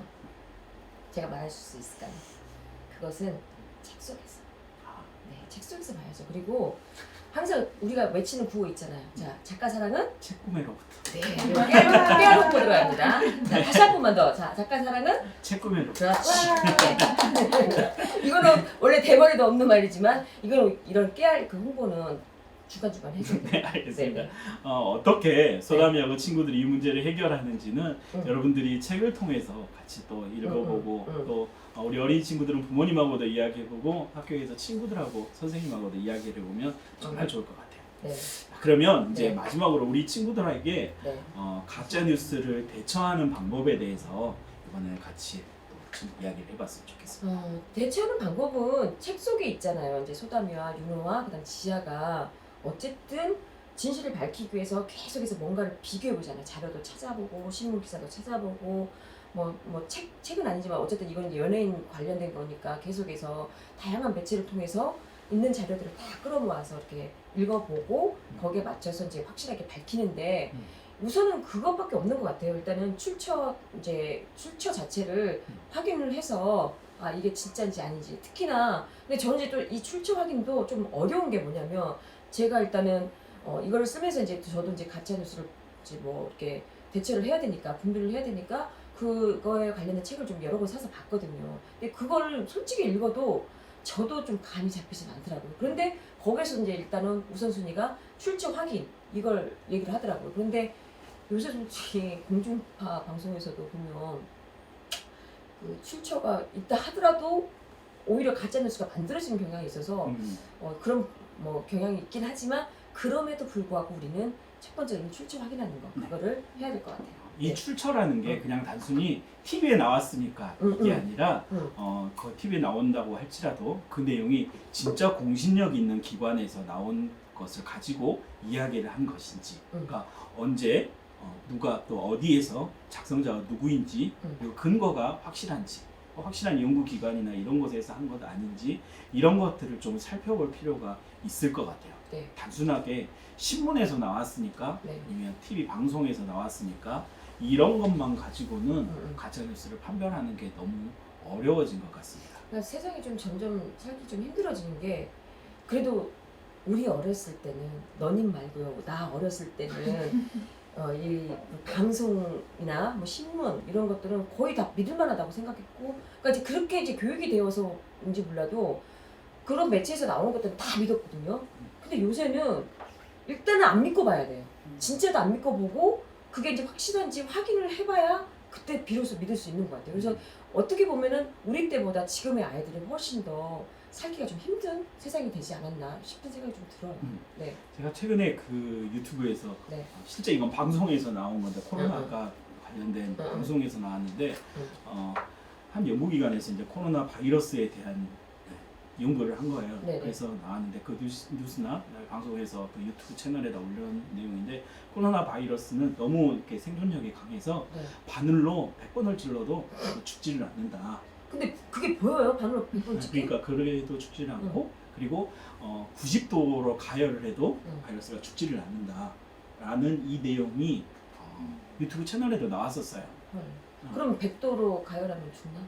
제가 말할 수 있을까요? 그것은 책 속에서. 네, 책 속에서 봐야죠. 그리고 항상 우리가 외치는 구호 있잖아요. 자, 작가 사랑은 책 구매로부터. 네, 깨알고 들어가야 합니다. 자, 다시 한 번만 더. 자, 작가 사랑은 책 구매로부터. 그렇지. 이거는 원래 대본에도 없는 말이지만 이거는 이런 깨알 그 홍보는 주간주간 해줘야 돼요. 네, 알겠습니다. 네. 어떻게 소담이하고 친구들이 이 문제를 해결하는지는 여러분들이 책을 통해서 같이 또 읽어보고 또 우리 어린 친구들은 부모님하고도 이야기해보고 학교에서 친구들하고 선생님하고도 이야기를 해보면 정말 좋을 것 같아요. 네. 그러면 이제 네. 마지막으로 우리 친구들에게 네. 가짜 뉴스를 대처하는 방법에 대해서 이번에 같이 또 좀 이야기를 해봤으면 좋겠습니다. 대처하는 방법은 책 속에 있잖아요. 이제 소담이와 윤호와 그다음 지아가 어쨌든 진실을 밝히기 위해서 계속해서 뭔가를 비교해 보잖아요. 자료도 찾아보고 신문 기사도 찾아보고 책은 아니지만 어쨌든 이건 이제 연예인 관련된 거니까 계속해서 다양한 매체를 통해서 있는 자료들을 다 끌어모아서 이렇게 읽어보고 거기에 맞춰서 이제 확실하게 밝히는데 우선은 그것밖에 없는 것 같아요. 일단은 출처 자체를 확인을 해서 이게 진짜인지 아닌지 특히나 근데 저는 이제 또 이 출처 확인도 좀 어려운 게 뭐냐면 제가 일단은 이거를 쓰면서 이제 저도 이제 가짜 뉴스를 이제 뭐 이렇게 대처를 해야 되니까 분별을 해야 되니까 그거에 관련된 책을 좀 여러 권 사서 봤거든요. 근데 그걸 솔직히 읽어도 저도 좀 감이 잡히진 않더라고요. 그런데 거기서 이제 일단은 우선순위가 출처 확인 이걸 얘기를 하더라고요. 그런데 요새 솔직히 공중파 방송에서도 보면 그 출처가 있다 하더라도 오히려 가짜 뉴스가 만들어지는 경향이 있어서 그런 뭐 경향이 있긴 하지만 그럼에도 불구하고 우리는 첫 번째로는 출처 확인하는 거 그거를 해야 될 것 같아요. 이 출처라는 게 그냥 단순히 TV에 나왔으니까 이게 아니라 그 TV에 나온다고 할지라도 그 내용이 진짜 공신력 있는 기관에서 나온 것을 가지고 이야기를 한 것인지 그러니까 언제 누가 또 어디에서 작성자가 누구인지 그리고 근거가 확실한지 확실한 연구기관이나 이런 곳에서 한 것 아닌지 이런 것들을 좀 살펴볼 필요가 있을 것 같아요. 네. 단순하게 신문에서 나왔으니까 네. 아니면 TV 방송에서 나왔으니까 이런 것만 가지고는 가짜뉴스를 판별하는 게 너무 어려워진 것 같습니다. 그러니까 세상이 좀 점점 살기 좀 힘들어지는 게 그래도 우리 어렸을 때는 너님 말고요 나 어렸을 때는 이 방송이나 뭐 신문 이런 것들은 거의 다 믿을만하다고 생각했고, 그러니까 이제 그렇게 이제 교육이 되어서인지 몰라도 그런 매체에서 나오는 것들은 다 믿었거든요. 근데 요새는 일단은 안 믿고 봐야 돼요. 진짜도 안 믿고 보고 그게 이제 확실한지 확인을 해봐야 그때 비로소 믿을 수 있는 것 같아요. 그래서 어떻게 보면은 우리 때보다 지금의 아이들은 훨씬 더 살기가 좀 힘든 세상이 되지 않았나 싶은 생각이 좀 들어요. 네. 제가 최근에 그 유튜브에서 네. 실제 이건 방송에서 나온 건데 코로나가 관련된 방송에서 나왔는데 한 연구기관에서 이제 코로나 바이러스에 대한 연구를 한 거예요. 네네. 그래서 나왔는데 그 뉴스나 방송에서 그 유튜브 채널에다 올려놓은 내용인데 코로나 바이러스는 너무 이렇게 생존력이 강해서 네. 바늘로 100번을 찔러도 죽지를 않는다. 근데 그게 보여요? 바늘로 100번 찍게? 그러니까 그래도 죽지를 않고 그리고 90도로 가열을 해도 바이러스가 죽지를 않는다라는 이 내용이 유튜브 채널에도 나왔었어요. 그럼 100도로 가열하면 죽나?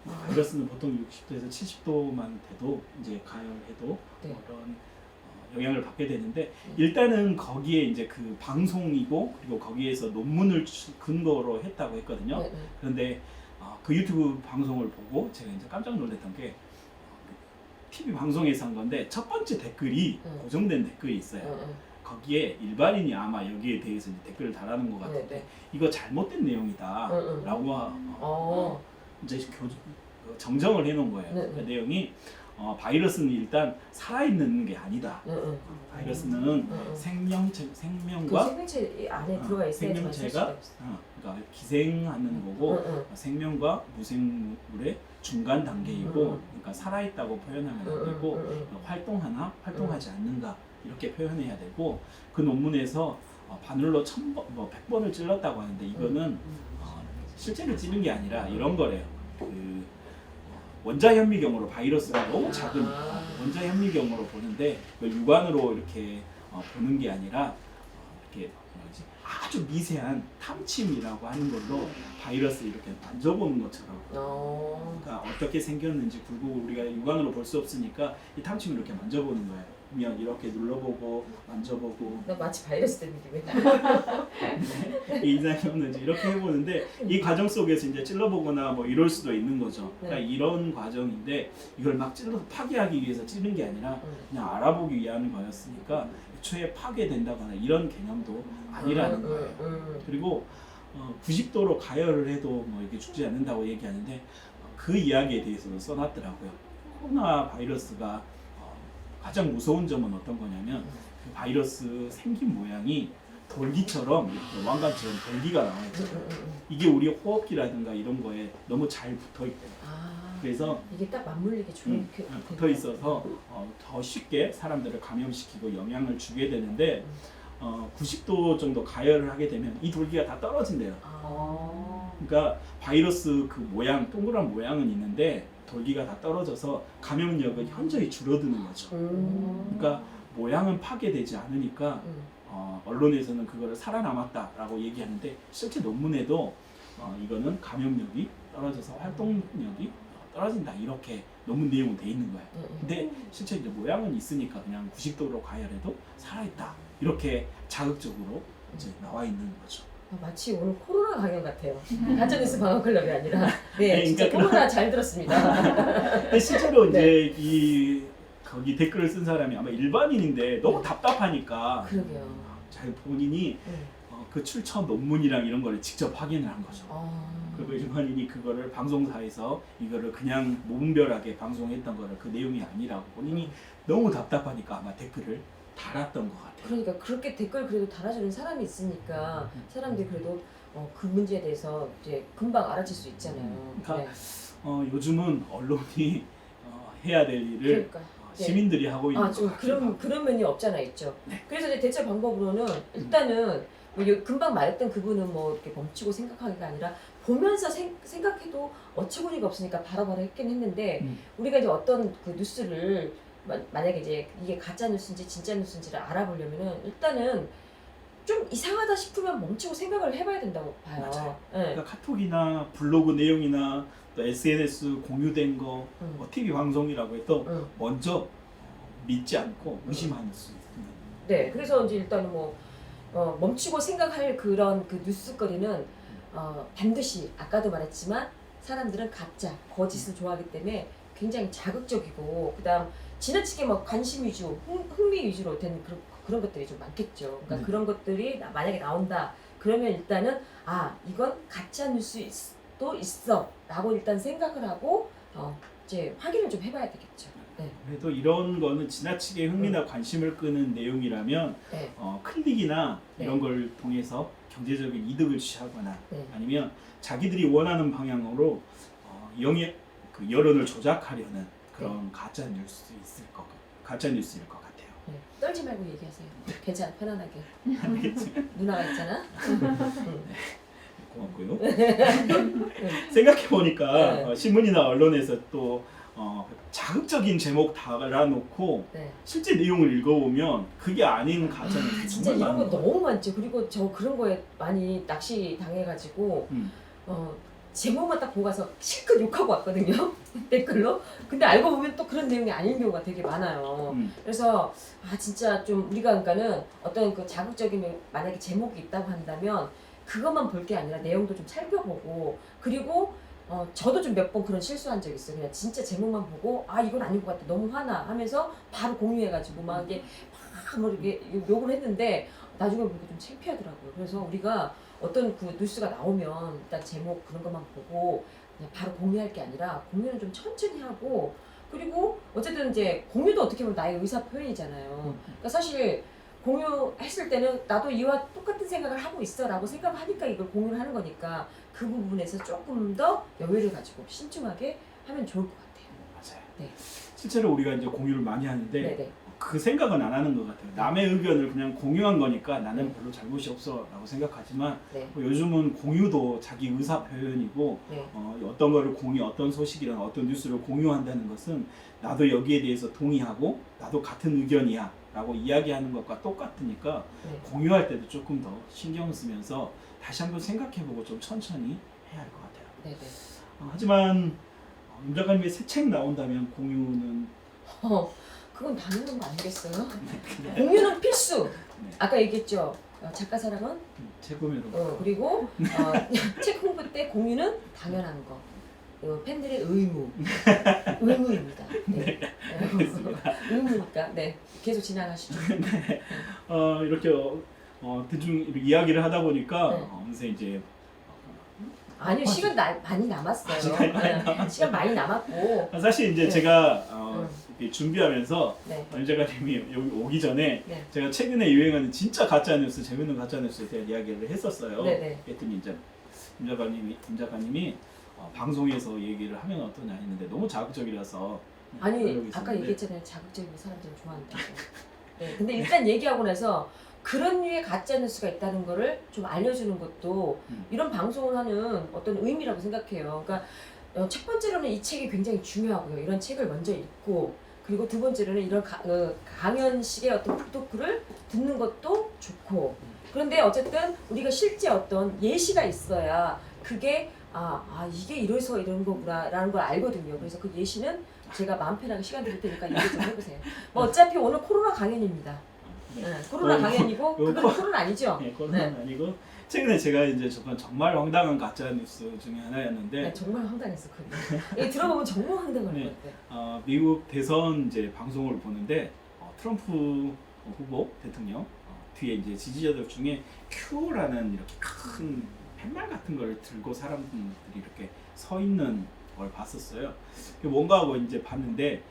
바이러스는 보통 60도에서 70도만 돼도 이제 가열해도 네. 그런 영향을 받게 되는데 일단은 거기에 이제 그 방송이고 그리고 거기에서 논문을 근거로 했다고 했거든요. 네, 네. 그런데 그 유튜브 방송을 보고 제가 이제 깜짝 놀랐던 게 TV 방송에서 한 건데 첫 번째 댓글이 고정된 댓글이 있어요. 거기에 일반인이 아마 여기에 대해서 이제 댓글을 달하는 것 같은데 네, 네. 이거 잘못된 내용이다 라고 이제 정정을 해놓은 거예요. 네, 네. 그 내용이 바이러스는 일단 살아있는 게 아니다. 바이러스는 그 생명과 생명체 안에 들어가 있어야 생명체가 그러니까 기생하는 거고 생명과 무생물의 중간 단계이고 그러니까 살아있다고 표현하면 안 되고 활동하나 활동하지 않는가 이렇게 표현해야 되고 그 논문에서 바늘로 1000번, 100번을 찔렀다고 하는데 이거는 실제로 찌는 게 아니라 이런 거래요. 그 원자현미경으로 바이러스가 너무 작은 원자현미경으로 보는데 그 육안으로 이렇게 보는 게 아니라 이렇게 뭐지 아주 미세한 탐침이라고 하는 걸로 바이러스 이렇게 만져보는 것처럼 그러니까 어떻게 생겼는지 굴곡을 우리가 육안으로 볼 수 없으니까 이 탐침을 이렇게 만져보는 거예요. 그냥 이렇게 눌러보고 만져보고 나 마치 바이러스 때문에 맨날 인상이 없는지 이렇게 해보는데 이 과정 속에서 이제 찔러보거나 뭐 이럴 수도 있는 거죠. 그러니까 이런 과정인데 이걸 막 찔러서 파괴하기 위해서 찌는 게 아니라 그냥 알아보기 위한 거였으니까 애초에 파괴된다거나 이런 개념도 아니라는 거예요. 그리고 90도로 가열을 해도 뭐 이렇게 죽지 않는다고 얘기하는데 그 이야기에 대해서도 써놨더라고요. 코로나 바이러스가 가장 무서운 점은 어떤 거냐면 그 바이러스 생긴 모양이 돌기처럼 이렇게 왕관처럼 돌기가 나와요. 이게 우리 호흡기라든가 이런 거에 너무 잘 붙어 있대요. 그래서 이게 딱 맞물리게 좋게 붙어 있어서 더 쉽게 사람들을 감염시키고 영향을 주게 되는데 90도 정도 가열을 하게 되면 이 돌기가 다 떨어진대요. 그러니까 바이러스 그 모양, 동그란 모양은 있는데 돌기가 다 떨어져서 감염력은 현저히 줄어드는 거죠. 그러니까 모양은 파괴되지 않으니까 언론에서는 그거를 살아남았다라고 얘기하는데 실제 논문에도 이거는 감염력이 떨어져서 활동력이 떨어진다 이렇게 논문 내용은 돼 있는 거예요. 근데 실제 이제 모양은 있으니까 그냥 90도로 가열해도 살아있다 이렇게 자극적으로 이제 나와 있는 거죠. 마치 오늘 코로나 강연 같아요. 가짜뉴스 방어클럽이 아니라 네, 진짜 그러니까 코로나 잘 들었습니다. 근데 실제로 이제 이 거기 댓글을 쓴 사람이 아마 일반인인데 너무 답답하니까 그러게요. 자기 본인이 그 출처 논문이랑 이런 거를 직접 확인을 한 거죠. 그리고 일반인이 그거를 방송사에서 이거를 그냥 무분별하게 방송했던 거를 그 내용이 아니라고 본인이 너무 답답하니까 아마 댓글을 달았던 것 같아요. 그러니까 그렇게 댓글 그래도 달아주는 사람이 있으니까 사람들이 그래도 그 문제에 대해서 이제 금방 알아챌 수 있잖아요. 그러니까 요즘은 언론이 해야 될 일을 그러니까. 시민들이 하고 있는 좀 것 같아요. 그런 면이 없잖아 있죠. 네. 그래서 이제 대처 방법으로는 일단은 뭐 금방 말했던 그분은 뭐 이렇게 멈추고 생각하기가 아니라 보면서 생각해도 어처구니가 없으니까 바로바로 했긴 했는데 우리가 이제 어떤 그 뉴스를 만약에 이제 이게 가짜 뉴스인지 진짜 뉴스인지를 알아보려면은 일단은 좀 이상하다 싶으면 멈추고 생각을 해봐야 된다고 봐요. 맞아요. 네. 그러니까 카톡이나 블로그 내용이나 또 SNS 공유된 거, TV 방송이라고 해도 먼저 믿지 않고 의심하는 수 있는. 네, 그래서 이제 일단은 뭐 멈추고 생각할 그런 그 뉴스거리는 반드시 아까도 말했지만 사람들은 가짜, 거짓을 좋아하기 때문에 굉장히 자극적이고 그다음 지나치게 막 관심 위주, 흥미 위주로 된 그런 것들이 좀 많겠죠. 그러니까 그런 것들이 만약에 나온다 그러면 일단은 이건 가짜 뉴스도 있어라고 일단 생각을 하고 이제 확인을 좀 해봐야 되겠죠. 네. 그래도 이런 거는 지나치게 흥미나 관심을 끄는 내용이라면 네. 클릭이나 네. 이런 걸 통해서 경제적인 이득을 취하거나 네. 아니면 자기들이 원하는 방향으로 여론을 조작하려는 그런 가짜 뉴스일 것 같아요. 네. 떨지 말고 얘기하세요. 괜찮아, 편안하게. 알겠습니다. 누나가 있잖아. 고맙고요. 생각해 보니까 네. 신문이나 언론에서 또 자극적인 제목 달아놓고 네. 실제 내용을 읽어보면 그게 아닌 가짜 뉴스 진짜 정말 이런 거 많은 것 너무 많죠. 그리고 저 그런 거에 많이 낚시 당해가지고 제목만 딱 보고 가서 실컷 욕하고 왔거든요. 댓글로. 근데 알고 보면 또 그런 내용이 아닌 경우가 되게 많아요. 그래서 진짜 좀 우리가 그러니까는 어떤 그 자극적인 만약에 제목이 있다고 한다면 그것만 볼 게 아니라 내용도 좀 살펴보고 그리고 저도 좀 몇 번 그런 실수한 적 있어요. 그냥 진짜 제목만 보고 이건 아닌 것 같아. 너무 화나 하면서 바로 공유해가지고 막 이게 막 이렇게 욕을 했는데 나중에 보니까 좀 창피하더라고요. 그래서 우리가 어떤 그 뉴스가 나오면 일단 제목 그런 것만 보고 그냥 바로 공유할 게 아니라 공유는 좀 천천히 하고 그리고 어쨌든 이제 공유도 어떻게 보면 나의 의사 표현이잖아요. 그러니까 사실 공유했을 때는 나도 이와 똑같은 생각을 하고 있어라고 생각하니까 이걸 공유를 하는 거니까 그 부분에서 조금 더 여유를 가지고 신중하게 하면 좋을 것 같아요. 맞아요. 네. 실제로 우리가 이제 공유를 많이 하는데 네네. 그 생각은 안 하는 것 같아요. 남의 의견을 그냥 공유한 거니까 나는 별로 잘못이 없어라고 생각하지만 네. 요즘은 공유도 자기 의사 표현이고 네. 어떤 거를 어떤 소식이나 어떤 뉴스를 공유한다는 것은 나도 여기에 대해서 동의하고 나도 같은 의견이야 라고 이야기하는 것과 똑같으니까 네. 공유할 때도 조금 더 신경 쓰면서 다시 한번 생각해보고 좀 천천히 해야 할 것 같아요. 네네. 하지만 임 작가님의 새 책 나온다면 공유는 그건 당연한 거 아니겠어요? 공유는 필수. 네. 아까 얘기했죠. 작가 사랑은 최고면 그리고 책 홍보 때 공유는 당연한 거. 팬들의 의무입니다. 네. 알겠습니다. 의무니까 네 계속 진행하시죠. 네. 이렇게 대충 이렇게 이야기를 하다 보니까 네. 어느새 이제 아니요 시간 많이 남았어요. 시간 많이 남았고. 사실 이제 네. 제가 이렇게 준비하면서 네. 임 작가님이 여기 오기 전에 네. 제가 최근에 유행하는 진짜 가짜 뉴스, 재밌는 가짜 뉴스에 대한 이야기를 했었어요. 네네. 그랬더니 이제 임 작가님이 방송에서 얘기를 하면 어떠냐 했는데 너무 자극적이라서 아니 그러고 아까 있었는데 얘기했잖아요. 자극적인 사람들을 좋아한다고. 네. 근데 일단 얘기하고 나서 그런 류의 가짜 뉴스가 있다는 거를 좀 알려주는 것도 이런 방송을 하는 어떤 의미라고 생각해요. 그러니까 첫 번째로는 이 책이 굉장히 중요하고요. 이런 책을 먼저 읽고 그리고 두 번째로는 이런 강연식의 어떤 북토크를 듣는 것도 좋고 그런데 어쨌든 우리가 실제 어떤 예시가 있어야 그게 이게 이래서 이런 거구나 라는 걸 알거든요. 그래서 그 예시는 제가 마음 편하게 시간 드릴 테니까 얘기 좀 해보세요. 뭐 어차피 오늘 코로나 강연입니다. 네, 코로나 강연이고 그건 코로나 아니죠? 네, 코로나는 아니고 최근에 제가 이제 접한 정말 황당한 가짜 뉴스 중에 하나였는데 네, 정말 황당했어 그게. 들어보면 정말 황당할 네. 것 같아요. 미국 대선 이제 방송을 보는데 트럼프 후보 대통령 뒤에 이제 지지자들 중에 Q라는 이렇게 큰 팻말 같은 걸 들고 사람들이 이렇게 서 있는 걸 봤었어요. 뭔가 하고 이제 봤는데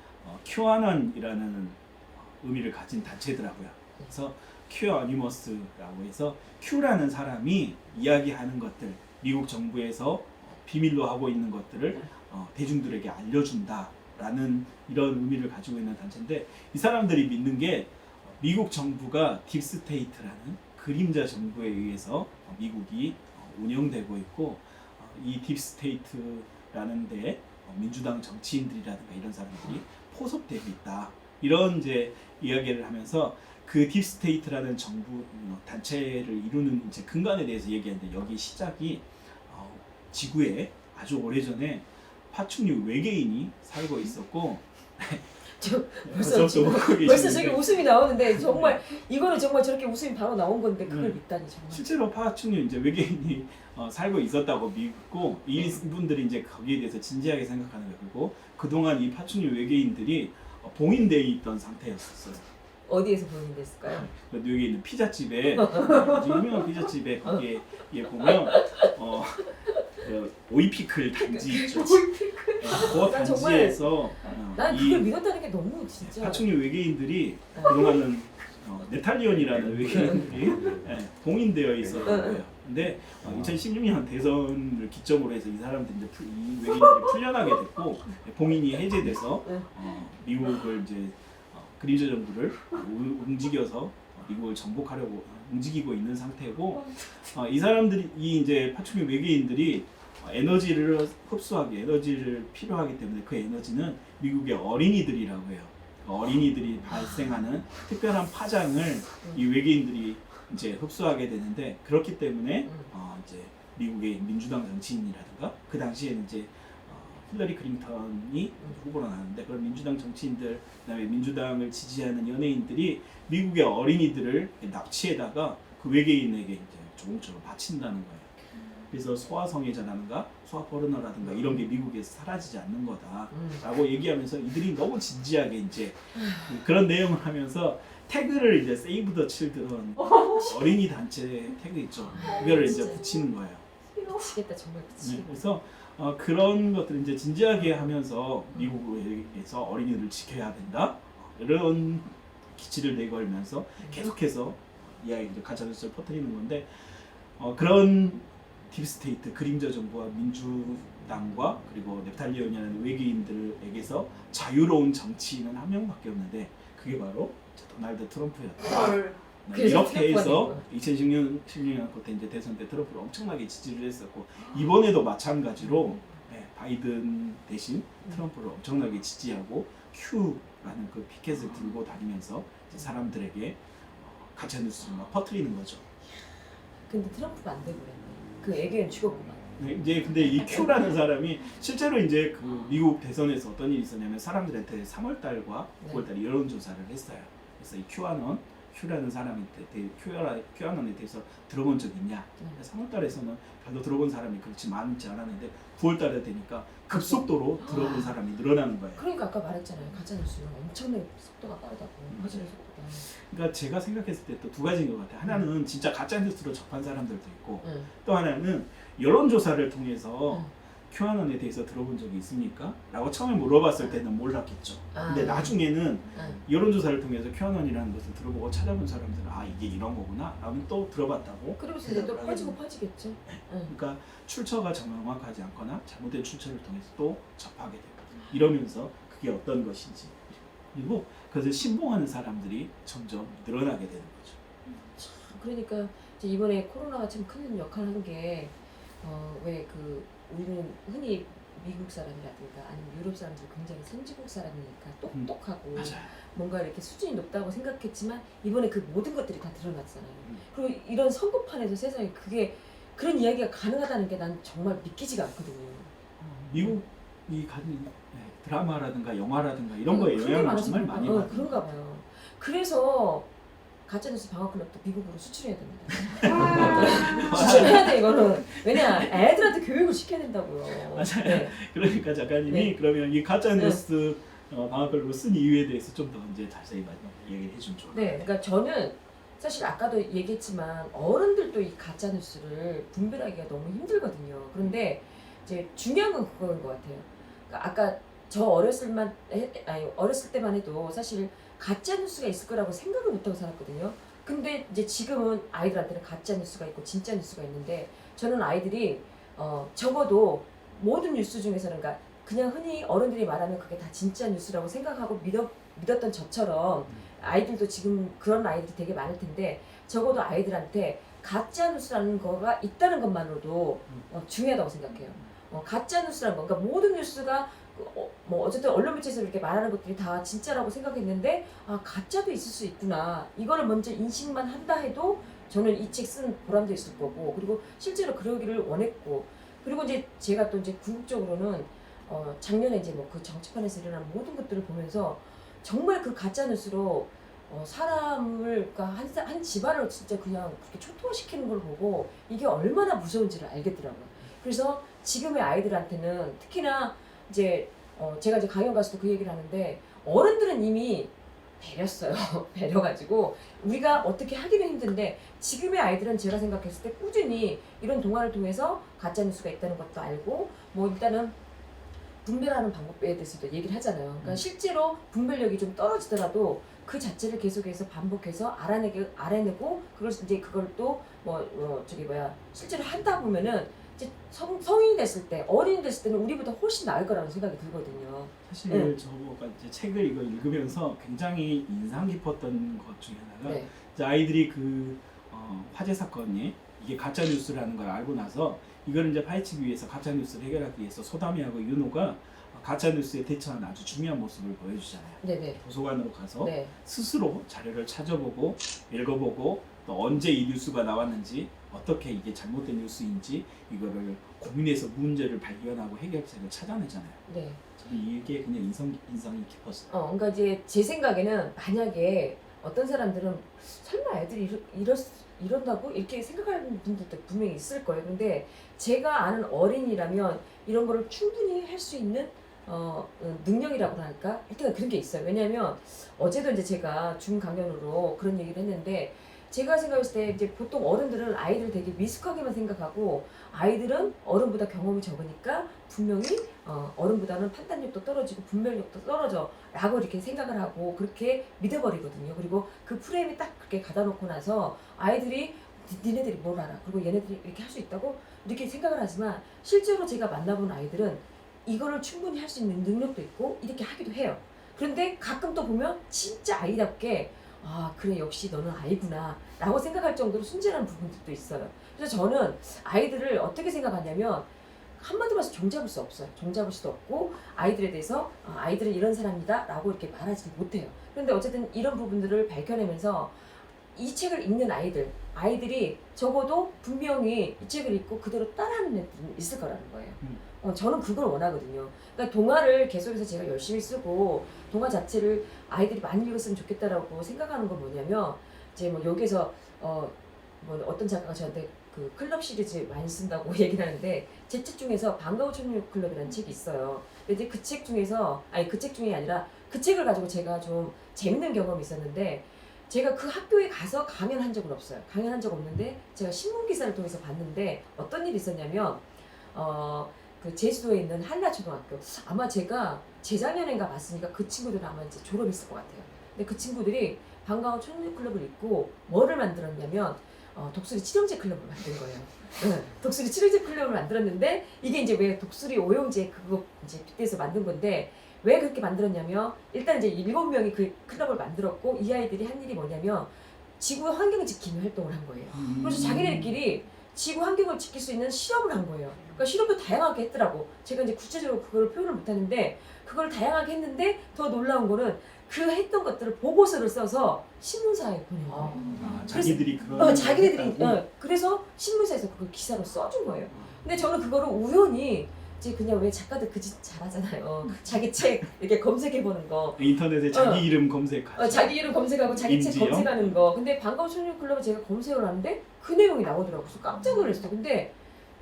QAnon이라는 의미를 가진 단체더라고요. 그래서 Q아니머스라고 해서 Q라는 사람이 이야기하는 것들, 미국 정부에서 비밀로 하고 있는 것들을 대중들에게 알려준다라는 이런 의미를 가지고 있는 단체인데 이 사람들이 믿는 게 미국 정부가 딥스테이트라는 그림자 정부에 의해서 미국이 운영되고 있고 이 딥스테이트라는 데 민주당 정치인들이라든가 이런 사람들이 포섭되고 있다. 이런 이제 이야기를 하면서 그 딥스테이트라는 정부 단체를 이루는 이제 근간에 대해서 얘기하는데 여기 시작이 지구에 아주 오래전에 파충류 외계인이 살고 있었고 저 벌써 벌써부터 지금 웃고 벌써 계시는데. 저기 웃음이 나오는데 정말 이거는 정말 저렇게 웃음이 바로 나온 건데 그걸 믿다니 정말. 실제로 파충류 이제 외계인이 살고 있었다고 믿고 이분들이 이제 거기에 대해서 진지하게 생각하는 거예요. 그리고 그동안 이 파충류 외계인들이 봉인되어 있던 상태였었어요. 어디에서 보인댔을까요? 그 여기 있는 피자집에 아주 유명한 피자집에 거기에 보면 오이피클 단지 있죠. 그 난 정말- 단지에서 난 그걸 믿었다는 게 너무 진짜. 파충류 외계인들이 그동안은 네탈리온이라는 외계인들이 봉인되어 있었던 거예요. 근데 2016년 대선을 기점으로 해서 이 사람들이 이제 이 외계인들이 풀려나게 됐고 봉인이 해제돼서 미국을 이제 그림자 정부를 움직여서 미국을 정복하려고 움직이고 있는 상태고 이 사람들이 이 이제 파충류 외계인들이 에너지를 흡수하기 에너지를 필요하기 때문에 그 에너지는 미국의 어린이들이라고 해요. 어린이들이 발생하는 특별한 파장을 이 외계인들이 이제 흡수하게 되는데 그렇기 때문에 이제 미국의 민주당 정치인이라든가 그 당시에는 이제 힐러리 클린턴이 후보로 나왔는데 그런 민주당 정치인들 그다음에 민주당을 지지하는 연예인들이 미국의 어린이들을 납치해다가 그 외계인에게 이제 조공처럼 바친다는 거예요. 그래서 소아성애자라든가 소아포르노라든가 이런 게 미국에서 사라지지 않는 거다라고 얘기하면서 이들이 너무 진지하게 이제 그런 내용을 하면서 태그를 이제 세이브 더 칠드런 어린이 단체 태그 있죠. 그거를 이제 붙이는 거예요. 미치겠다 정말 미치겠다. 그래서 그런 것들을 이제 진지하게 하면서 미국에서 어린이들을 지켜야 된다 이런 기치를 내걸면서 계속해서 이야기들 가짜뉴스를 퍼뜨리는 건데 그런 딥스테이트 그림자 정부와 민주당과 그리고 네탈리온이라는 외계인들에게서 자유로운 정치인은 한 명밖에 없는데 그게 바로 도널드 트럼프였다. 그래서 이렇게 해서 트럼프가 2016년 그때 이제 대선 때 트럼프를 엄청나게 지지를 했었고 이번에도 마찬가지로 바이든 대신 트럼프를 엄청나게 지지하고 Q라는 그 피켓을 들고 다니면서 이제 사람들에게 가짜 뉴스를 막 퍼뜨리는 거죠. 근데 트럼프가 안 되고 그랬네. 그 애기는 죽었구만. 네, 이제 근데 이 Q라는 사람이 실제로 이제 그 미국 대선에서 어떤 일이 있었냐면 사람들한테 3월 달과 9월 달에 여론조사를 했어요. 그래서 이 Q라는 사람한테 QAnon에 대해서 들어본 적 있냐? 3월 달에서는 별로 들어본 사람이 그렇지 많지 않았는데 9월 달에 되니까 급속도로 들어본 사람이 늘어나는 거예요. 그러니까 아까 말했잖아요. 가짜뉴스는 엄청나게 속도가 빠르다고. 퍼지는 속도가. 그러니까 제가 생각했을 때 또 두 가지인 것 같아요. 하나는 진짜 가짜 뉴스로 접한 사람들도 있고 응. 또 하나는 여론조사를 통해서 응. QAnon에 대해서 들어본 적이 있습니까? 라고 처음에 물어봤을 때는 몰랐겠죠. 근데 나중에는 응. 여론조사를 통해서 QAnon이라는 것을 들어보고 찾아본 사람들은 아 이게 이런 거구나 라고 또 들어봤다고. 그러면서 이제 또 퍼지고 퍼지겠죠. 응. 그러니까 출처가 정확하지 않거나 잘못된 출처를 통해서 또 접하게 되고 이러면서 그게 어떤 것인지 그리고 그것을 신봉하는 사람들이 점점 늘어나게 되는 거죠. 그러니까 이제 이번에 코로나가 참 큰 역할을 한 게 왜 그 우리는 흔히 미국 사람이라든가 아니면 유럽 사람들 굉장히 선진국 사람이니까 똑똑하고 맞아요. 뭔가 이렇게 수준이 높다고 생각했지만 이번에 그 모든 것들이 다 드러났잖아요. 그리고 이런 선거판에서 세상에 그런 이야기가 가능하다는 게 난 정말 믿기지가 않거든요. 미국이 가진 드라마라든가 영화라든가 이런 거에 크게 영향을 말해서 정말 많이 받는 그런가 봐요. 그래서 가짜뉴스 방어클럽도 미국으로 수출해야 됩니다. 수출해야 돼 이거는. 왜냐 애들한테 교육을 시켜야 된다고요. 맞아요. 네. 그러니까 작가님이 네. 그러면 이 가짜 뉴스 방어글로 쓴 이유에 대해서 좀 더 이제 자세히 얘기를 해주면 좋을 것 네, 같아요. 그러니까 저는 사실 아까도 얘기했지만 어른들도 이 가짜 뉴스를 분별하기가 너무 힘들거든요. 그런데 이제 중요한 건 그거인 것 같아요. 그러니까 아까 저 어렸을 때만 해도 사실 가짜 뉴스가 있을 거라고 생각을 못하고 살았거든요. 근데 이제 지금은 아이들한테는 가짜 뉴스가 있고 진짜 뉴스가 있는데 저는 아이들이 적어도 모든 뉴스 중에서는 그냥 흔히 어른들이 말하면 그게 다 진짜 뉴스라고 생각하고 믿었던 저처럼 아이들도 지금 그런 아이들이 되게 많을 텐데 적어도 아이들한테 가짜 뉴스라는 거가 있다는 것만으로도 중요하다고 생각해요. 가짜 뉴스라는 거, 그러니까 모든 뉴스가 뭐 어쨌든 언론 매체에서 이렇게 말하는 것들이 다 진짜라고 생각했는데 아 가짜도 있을 수 있구나 이거를 먼저 인식만 한다 해도 저는 이 책 쓴 보람도 있을 거고 그리고 실제로 그러기를 원했고 그리고 이제 제가 또 이제 궁극적으로는 작년에 이제 뭐 그 정치판에서 일어난 모든 것들을 보면서 정말 그 가짜 뉴스로 사람을 그러니까 한 집안을 진짜 그냥 그렇게 초토화시키는 걸 보고 이게 얼마나 무서운지를 알겠더라고요. 그래서 지금의 아이들한테는 특히나 이제 제가 이제 강연 가서도 그 얘기를 하는데 어른들은 이미 배렸어요. 배려가지고 우리가 어떻게 하기는 힘든데 지금의 아이들은 제가 생각했을 때 꾸준히 이런 동화를 통해서 가짜 뉴스가 있다는 것도 알고 뭐 일단은 분별하는 방법에 대해서도 얘기를 하잖아요. 그러니까 실제로 분별력이 좀 떨어지더라도 그 자체를 계속해서 반복해서 알아내고 그걸 또 실제로 하다 보면은 이제 성인이 됐을 때 어린이 됐을 때는 우리보다 훨씬 나을 거라는 생각이 들거든요. 사실 네. 저가 이제 책을 이걸 읽으면서 굉장히 인상 깊었던 것 중에 하나가 네. 이제 아이들이 그 화재 사건이 이게 가짜 뉴스라는 걸 알고 나서 이걸 이제 파헤치기 위해서 가짜 뉴스를 해결하기 위해서 소담이하고 윤호가 가짜 뉴스에 대처하는 아주 중요한 모습을 보여주잖아요. 네네. 도서관으로 가서 네. 스스로 자료를 찾아보고 읽어보고 또 언제 이 뉴스가 나왔는지 어떻게 이게 잘못된 뉴스인지 이거를 고민해서 문제를 발견하고 해결책을 찾아내잖아요. 네. 저는 이게 그냥 인상이 깊었어요. 그러니까 이제 제 생각에는 만약에 어떤 사람들은 설마 애들이 이런다고 이렇게 생각하는 분들도 분명히 있을 거예요. 근데 제가 아는 어린이라면 이런 거를 충분히 할 수 있는 능력이라고 할까? 하여튼 그런 게 있어요. 왜냐하면 어제도 이제 제가 줌 강연으로 그런 얘기를 했는데 제가 생각했을 때 이제 보통 어른들은 아이들 되게 미숙하게만 생각하고 아이들은 어른보다 경험이 적으니까 분명히 어른보다는 판단력도 떨어지고 분별력도 떨어져 라고 이렇게 생각을 하고 그렇게 믿어버리거든요. 그리고 그 프레임이 딱 그렇게 가다 놓고 나서 아이들이 니네들이 뭘 알아? 그리고 얘네들이 이렇게 할 수 있다고? 이렇게 생각을 하지만 실제로 제가 만나본 아이들은 이거를 충분히 할 수 있는 능력도 있고 이렇게 하기도 해요. 그런데 가끔 또 보면 진짜 아이답게 아 그래 역시 너는 아이구나 라고 생각할 정도로 순진한 부분들도 있어요. 그래서 저는 아이들을 어떻게 생각하냐면 한마디로 해서 종잡을 수 없어요. 종잡을 수도 없고 아이들에 대해서 아이들은 이런 사람이다 라고 이렇게 말하지 못해요. 그런데 어쨌든 이런 부분들을 밝혀내면서 이 책을 읽는 아이들이 적어도 분명히 이 책을 읽고 그대로 따라하는 애들은 있을 거라는 거예요. 저는 그걸 원하거든요. 그러니까 동화를 계속해서 제가 열심히 쓰고 동화 자체를 아이들이 많이 읽었으면 좋겠다라고 생각하는 건 뭐냐면 이제 뭐 여기서 뭐 어떤 작가가 저한테 그 클럽 시리즈 많이 쓴다고 얘기를 하는데 제 책 중에서 반가워 초능력 클럽이라는 책이 있어요. 근데 이제 그 책 중에서 그 책 중에 아니라 그 책을 가지고 제가 좀 재밌는 경험이 있었는데 제가 그 학교에 가서 강연한 적은 없어요. 강연한 적 없는데 제가 신문 기사를 통해서 봤는데 어떤 일이 있었냐면 그 제주도에 있는 한라초등학교 아마 제가 재작년인가 봤으니까 그 친구들은 아마 이제 졸업했을 것 같아요. 근데 그 친구들이 반가워 초능력 클럽을 읽고 뭐를 만들었냐면 독수리 칠형제 클럽을 만든 거예요. 네, 독수리 칠형제 클럽을 만들었는데 이게 이제 왜 독수리 오형제 그거 이제 빗대서 만든 건데 왜 그렇게 만들었냐면 일단 이제 7명이 그 클럽을 만들었고 이 아이들이 한 일이 뭐냐면 지구 환경을 지키는 활동을 한 거예요. 그래서 자기네들끼리 지구 환경을 지킬 수 있는 실험을 한 거예요. 그러니까 실험도 다양하게 했더라고. 제가 이제 구체적으로 그걸 표현을 못하는데 그걸 다양하게 했는데 더 놀라운 거는 그 했던 것들을 보고서를 써서 신문사에 보낸 거예요. 자기들이 그런 자기네들이 그래서 신문사에서 그걸 기사로 써준 거예요. 근데 저는 그거를 우연히 이제 그냥 왜 작가들 그 짓 잘하잖아요. 자기 책 이렇게 검색해 보는 거. 인터넷에 자기 이름 검색하죠. 자기 이름 검색하고 자기 책 인지요? 검색하는 거. 근데 반가운 초능력 클럽을 제가 검색을 하는데 그 내용이 나오더라고요. 그래서 깜짝 놀랐어요. 근데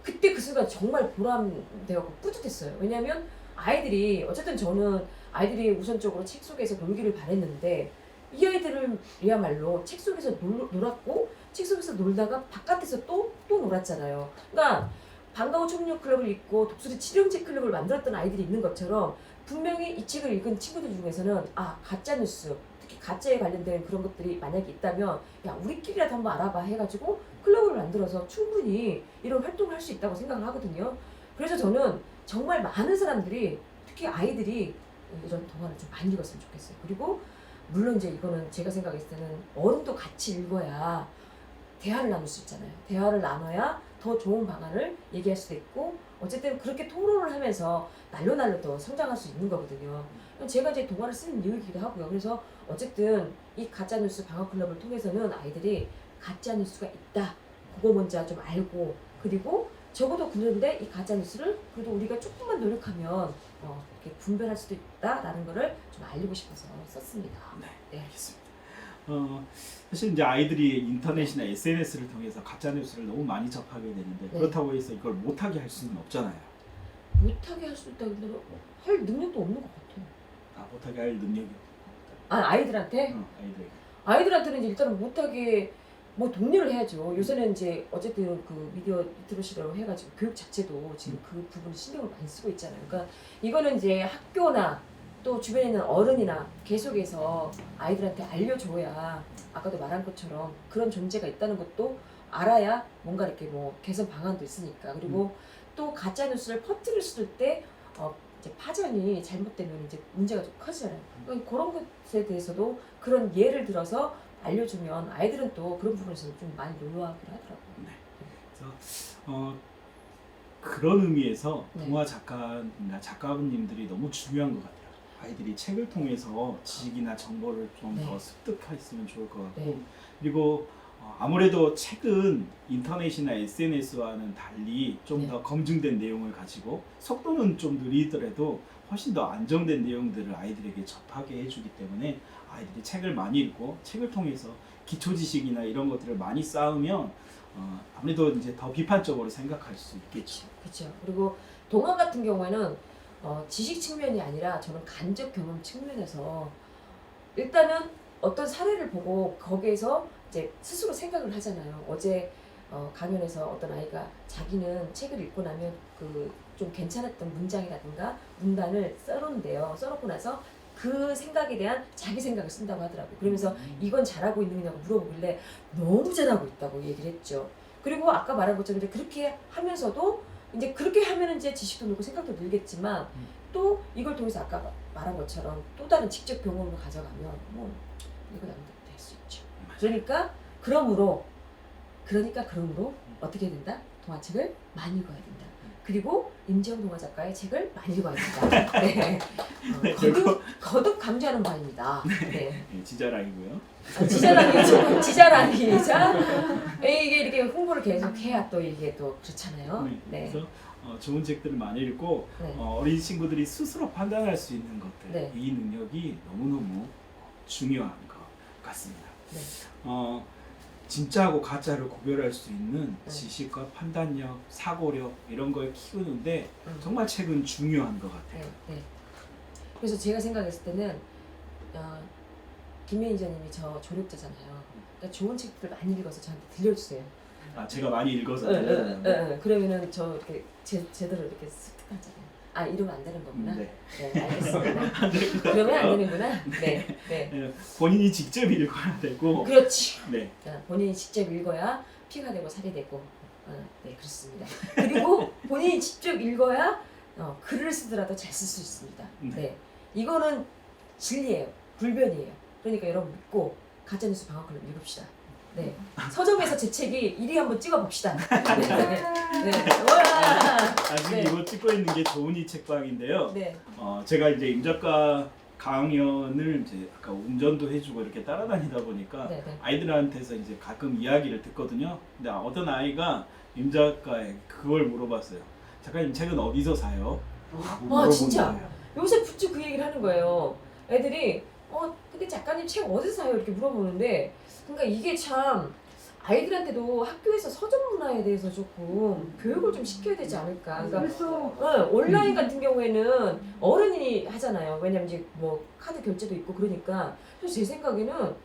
그때 그 순간 정말 보람되었고 뿌듯했어요. 왜냐하면 아이들이 어쨌든 저는 아이들이 우선적으로 책 속에서 놀기를 바랬는데 이 아이들을야말로 책 속에서 놀았고 책 속에서 놀다가 바깥에서 또 놀았잖아요. 그러니까 반가워 초능력 클럽을 읽고 독수리 칠형제 클럽을 만들었던 아이들이 있는 것처럼 분명히 이 책을 읽은 친구들 중에서는 가짜 뉴스 특히 가짜에 관련된 그런 것들이 만약에 있다면 야 우리끼리라도 한번 알아봐 해가지고 클럽을 만들어서 충분히 이런 활동을 할 수 있다고 생각을 하거든요. 그래서 저는 정말 많은 사람들이 특히 아이들이 이런 동화를 좀 많이 읽었으면 좋겠어요. 그리고 물론 이제 이거는 제가 생각했을 때는 어른도 같이 읽어야 대화를 나눌 수 있잖아요. 대화를 나눠야 더 좋은 방안을 얘기할 수도 있고 어쨌든 그렇게 토론을 하면서 날로 더 성장할 수 있는 거거든요. 제가 이제 동화를 쓰는 이유이기도 하고요. 그래서 어쨌든 이 가짜뉴스 방어클럽을 통해서는 아이들이 가짜뉴스가 있다. 그거 먼저 좀 알고 그리고 적어도 그런데 이 가짜뉴스를 그래도 우리가 조금만 노력하면 이렇게 분별할 수도 있다라는 거를 좀 알리고 싶어서 썼습니다. 네, 알겠습니다. 사실 이제 아이들이 인터넷이나 SNS를 통해서 가짜 뉴스를 너무 많이 접하게 되는데 네. 그렇다고 해서 이걸 못하게 할 수는 없잖아요. 못하게 할 수 있다 근데 할 능력도 없는 것 같아요. 못하게 할 능력이 아이들한테? 아이들에게. 아이들한테는 이제 일단은 못하게 뭐 독려를 해야죠. 요새는 이제 어쨌든 그 미디어 리트러시라고 해가지고 교육 자체도 지금 그 부분에 신경을 많이 쓰고 있잖아요. 그러니까 이거는 이제 학교나 또 주변에 있는 어른이나 계속해서 아이들한테 알려줘야 아까도 말한 것처럼 그런 존재가 있다는 것도 알아야 뭔가 이렇게 뭐 개선 방안도 있으니까. 그리고 또 가짜 뉴스를 퍼뜨렸을 때 이제 파전이 잘못되면 이제 문제가 좀 커지잖아요. 그러니까 그런 것에 대해서도 그런 예를 들어서 알려주면 아이들은 또 그런 부분에서 좀 많이 놀라하긴 하더라고요. 그래서 그런 의미에서 네. 동화 작가나 작가님들이 너무 중요한 것 같아요. 아이들이 책을 통해서 지식이나 정보를 좀 더 네. 습득했으면 좋을 것 같고 네. 그리고 아무래도 책은 인터넷이나 SNS와는 달리 좀 네. 더 검증된 내용을 가지고 속도는 좀 느리더라도 훨씬 더 안정된 내용들을 아이들에게 접하게 해주기 때문에 아이들이 책을 많이 읽고 책을 통해서 기초 지식이나 이런 것들을 많이 쌓으면 아무래도 이제 더 비판적으로 생각할 수 있겠죠. 그렇죠. 그리고 동화 같은 경우에는 지식 측면이 아니라 저는 간접 경험 측면에서 일단은 어떤 사례를 보고 거기에서 이제 스스로 생각을 하잖아요. 어제 강연에서 어떤 아이가 자기는 책을 읽고 나면 그 좀 괜찮았던 문장이라든가 문단을 써놓는데요. 써놓고 나서 그 생각에 대한 자기 생각을 쓴다고 하더라고요. 그러면서 이건 잘하고 있는 거냐고 물어보길래 너무 잘하고 있다고 얘기를 했죠. 그리고 아까 말한 것처럼 이제 그렇게 하면서도 이제 그렇게 하면 이제 지식도 늘고 생각도 늘겠지만 또 이걸 통해서 아까 말한 것처럼 또 다른 직접 경험을 가져가면 뭐 이거 남도 될 수 있죠. 그러므로 어떻게 된다? 동화책을 많이 읽어야 된다. 그리고 임지영 동화 작가의 책을 많이 읽어야 된다. 네. 거듭 강조하는 바입니다. 네. 지자랑이고요. 지자랑이자 이게 이렇게 홍보를 계속 해야 또 이게 또 그렇잖아요. 네. 그래서 좋은 책들을 많이 읽고 네. 어린 친구들이 스스로 판단할 수 있는 것들 네. 이 능력이 너무너무 중요한 것 같습니다. 네. 진짜하고 가짜를 구별할 수 있는 네. 지식과 판단력, 사고력 이런 걸 키우는데 정말 책은 중요한 것 같아요. 네. 그래서 제가 생각했을 때는 김혜인 기자님이 저 조력자잖아요. 그러니까 좋은 책들 많이 읽어서 저한테 들려주세요. 제가 많이 읽어서 그러면은 저 이렇게 제대로 이렇게 습득하잖아요. 이러면 안 되는 거구나. 네. 네, 알겠습니다. 그러면 안 되는구나. 네. 본인이 직접 읽어야 되고 그렇지. 네. 본인이 직접 읽어야 피가 되고 살이 되고. 네, 그렇습니다. 그리고 본인이 직접 읽어야 글을 쓰더라도 잘 쓸 수 있습니다. 네. 이거는 진리예요. 불변이에요. 그러니까 여러분 믿고 가짜뉴스 방어클럽 읽읍시다. 네. 서점에서 제 책이 1위 한번 찍어봅시다. 네. 아직 네. 이거 찍고 있는 게 좋은이 책방인데요. 네. 제가 이제 임 작가 강연을 이제 아까 운전도 해주고 이렇게 따라다니다 보니까 네. 아이들한테서 이제 가끔 이야기를 듣거든요. 근데 어떤 아이가 임 작가에게 그걸 물어봤어요. 작가님 책은 어디서 사요? 진짜. 거예요. 요새 부쩍 그 얘기를 하는 거예요. 애들이 근데 작가님 책 어디서 사요? 이렇게 물어보는데 그러니까 이게 참 아이들한테도 학교에서 서점 문화에 대해서 조금 교육을 좀 시켜야 되지 않을까. 그러니까 온라인 같은 경우에는 어른이 하잖아요. 왜냐면 이제 뭐 카드 결제도 있고 그러니까. 그래서 제 생각에는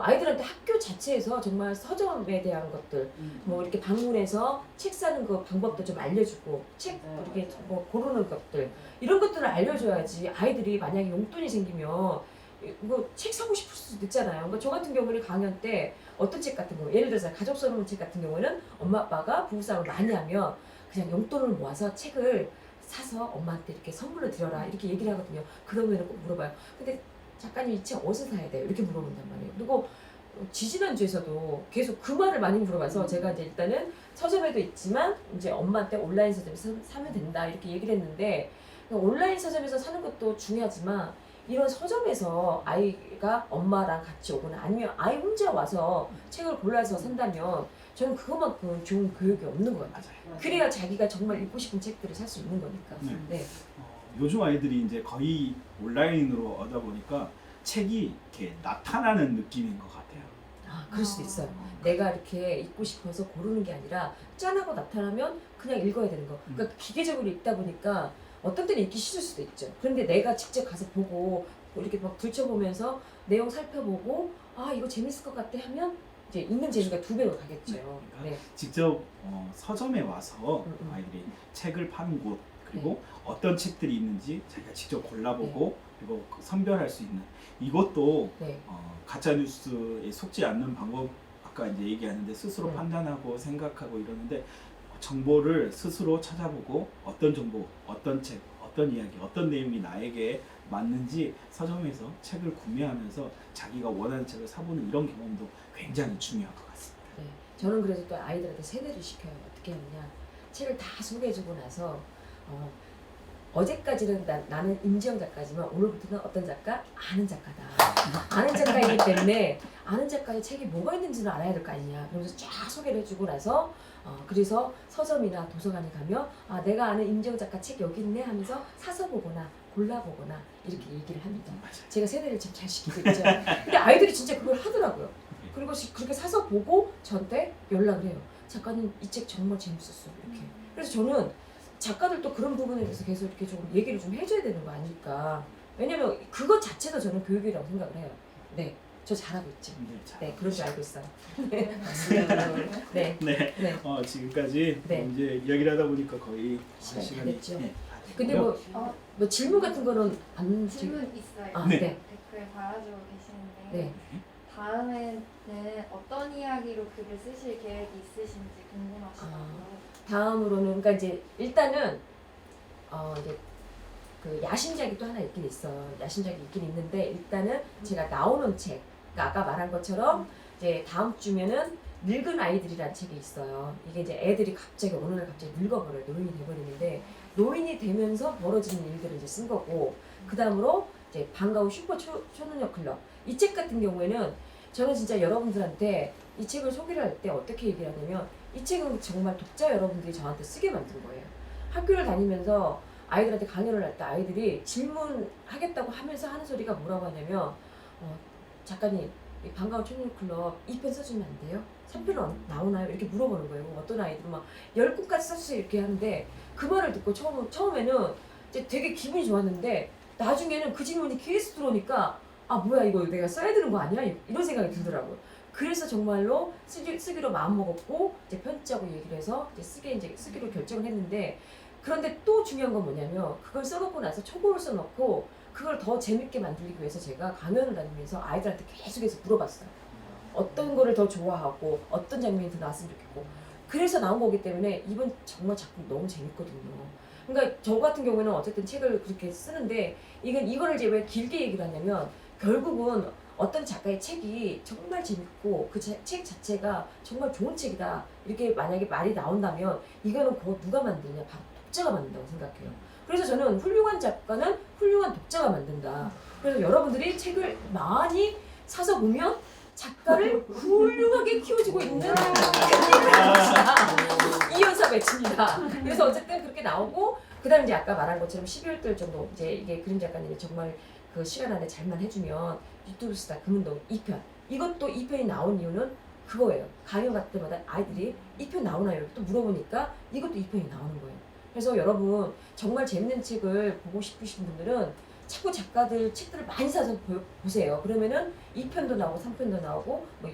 아이들한테 학교 자체에서 정말 서점에 대한 것들 뭐 이렇게 방문해서 책 사는 그 방법도 좀 알려주고 책 이렇게 뭐 고르는 것들 이런 것들을 알려줘야지. 아이들이 만약에 용돈이 생기면 뭐 책 사고 싶을 수도 있잖아요. 그러니까 저 같은 경우는 강연 때 어떤 책 같은 경우 예를 들어서 가족 설문 책 같은 경우에는 엄마 아빠가 부부싸움을 많이 하면 그냥 용돈을 모아서 책을 사서 엄마한테 이렇게 선물로 드려라 이렇게 얘기를 하거든요. 그러면 꼭 물어봐요. 근데 작가님 이 책 어디서 사야 돼요? 이렇게 물어본단 말이에요. 그리고 지지난주에서도 계속 그 말을 많이 물어봐서 제가 이제 일단은 서점에도 있지만 이제 엄마한테 온라인 서점에서 사면 된다 이렇게 얘기를 했는데 온라인 서점에서 사는 것도 중요하지만 이런 서점에서 아이가 엄마랑 같이 오거나 아니면 아이 혼자 와서 책을 골라서 산다면 저는 그것만큼 좋은 교육이 없는 것 같아요. 그래야 자기가 정말 읽고 싶은 책들을 살 수 있는 거니까. 네. 네. 요즘 아이들이 이제 거의 온라인으로 하다 보니까 책이 이렇게 나타나는 느낌인 것 같아요. 아, 그럴 수도 있어요. 내가 이렇게 읽고 싶어서 고르는 게 아니라 짠하고 나타나면 그냥 읽어야 되는 거. 그러니까 기계적으로 읽다 보니까 어떤 때는 읽기 싫을 수도 있죠. 그런데 내가 직접 가서 보고 이렇게 막 들춰보면서 내용 살펴보고 아 이거 재밌을 것 같아 하면 이제 읽는 재미가 2배로 가겠죠. 네. 직접 서점에 와서 음. 아이들이 책을 파는 곳 그리고 어떤 책들이 있는지 자기가 직접 골라보고 그리고 선별할 수 있는 이것도 네. 가짜 뉴스에 속지 않는 방법 아까 이제 얘기하는데 스스로 네. 판단하고 생각하고 이러는데 정보를 스스로 찾아보고 어떤 정보, 어떤 책, 어떤 이야기, 어떤 내용이 나에게 맞는지 서점에서 책을 구매하면서 자기가 원하는 책을 사보는 이런 경험도 굉장히 중요한 것 같습니다. 네. 저는 그래서 또 아이들한테 세뇌를 시켜요. 어떻게 하느냐. 책을 다 소개해주고 나서 어제까지는 나는 임지영 작가지만 오늘부터는 어떤 작가? 아는 작가다. 아는 작가이기 때문에 아는 작가의 책이 뭐가 있는지는 알아야 될 거 아니냐. 그러면서 쫙 소개를 해주고 나서 그래서 서점이나 도서관에 가면 아 내가 아는 임지영 작가 책 여기 있네 하면서 사서 보거나 골라보거나 이렇게 얘기를 합니다. 제가 세뇌를 좀 잘 시키고 있죠. 근데 아이들이 진짜 그걸 하더라고요. 그리고 그렇게 사서 보고 저한테 연락을 해요. 작가님 이 책 정말 재밌었어요. 이렇게. 그래서 저는 작가들도 그런 부분에 대해서 계속 이렇게 좀 얘기를 좀 해줘야 되는 거 아닐까. 왜냐면 그것 자체도 저는 교육이라고 생각을 해요. 네, 저 잘하고 있죠. 네, 그런 줄 알고 있어요. 네, 네, 네. 네. 지금까지 네. 이제 이야기를 하다 보니까 거의 시간이 다 시간이 됐죠. 네, 다 근데 됐고요. 뭐 질문 같은 거는 안 질문 있어요. 아, 네. 네. 댓글 달아주고 계시는데 네. 다음에는 어떤 이야기로 글을 쓰실 계획이 있으신지 궁금하시다고요. 다음으로는 그러니까 이제 일단은 이제 그 야심작이 또 하나 있긴 있어요. 야심작이 있긴 있는데 일단은 제가 나오는 책, 그러니까 아까 말한 것처럼 이제 다음 주면은 늙은 아이들이라는 책이 있어요. 이게 이제 애들이 갑자기 어느 날 갑자기 늙어버려요. 노인이 돼버리는데 노인이 되면서 벌어지는 일들을 이제 쓴 거고 그 다음으로 이제 반가운 슈퍼 초능력 클럽 이 책 같은 경우에는 저는 진짜 여러분들한테 이 책을 소개를 할 때 어떻게 얘기를 하냐면 이 책은 정말 독자 여러분들이 저한테 쓰게 만든 거예요. 학교를 다니면서 아이들한테 강연을 할 때 아이들이 질문하겠다고 하면서 하는 소리가 뭐라고 하냐면 작가님 이 반가운 초능력 클럽 2편 써주면 안 돼요? 3편 나오나요? 이렇게 물어보는 거예요. 어떤 아이들은 막 10권까지 써주세요 이렇게 하는데 그 말을 듣고 처음에는 이제 되게 기분이 좋았는데 나중에는 그 질문이 계속 들어오니까 아 뭐야 이거 내가 써야 되는 거 아니야? 이런 생각이 들더라고요. 그래서 정말로 쓰기로 마음먹었고 이제 편집자고 얘기를 해서 이제 쓰기로 결정을 했는데 그런데 또 중요한 건 뭐냐면 그걸 써놓고 나서 초고를 써놓고 그걸 더 재밌게 만들기 위해서 제가 강연을 다니면서 아이들한테 계속해서 물어봤어요. 어떤 거를 더 좋아하고 어떤 장면이 더 나왔으면 좋겠고 그래서 나온 거기 때문에 이번 정말 작품 너무 재밌거든요. 그러니까 저 같은 경우에는 어쨌든 책을 그렇게 쓰는데 이거를 이제 왜 길게 얘기를 하냐면 결국은 어떤 작가의 책이 정말 재밌고 그 책 자체가 정말 좋은 책이다 이렇게 만약에 말이 나온다면 이거는 곧 누가 만드냐 바로 독자가 만든다고 생각해요. 그래서 저는 훌륭한 작가는 훌륭한 독자가 만든다. 그래서 여러분들이 책을 많이 사서 보면 작가를 훌륭하게 키워주고 있는 이연사 매치입니다. 그래서 어쨌든 그렇게 나오고 그다음 이제 아까 말한 것처럼 12월달 정도 이제 이게 그림 작가님이 정말 그 시간 안에 잘만 해주면 유튜브 스타 금운동 2편 이것도 2편이 나온 이유는 그거예요. 강연 갈 때마다 아이들이 2편 나오나요? 이렇게 또 물어보니까 이것도 2편이 나오는 거예요. 그래서 여러분 정말 재밌는 책을 보고 싶으신 분들은 자꾸 작가들 책들을 많이 사서 보세요. 그러면은 2편도 나오고 3편도 나오고 뭐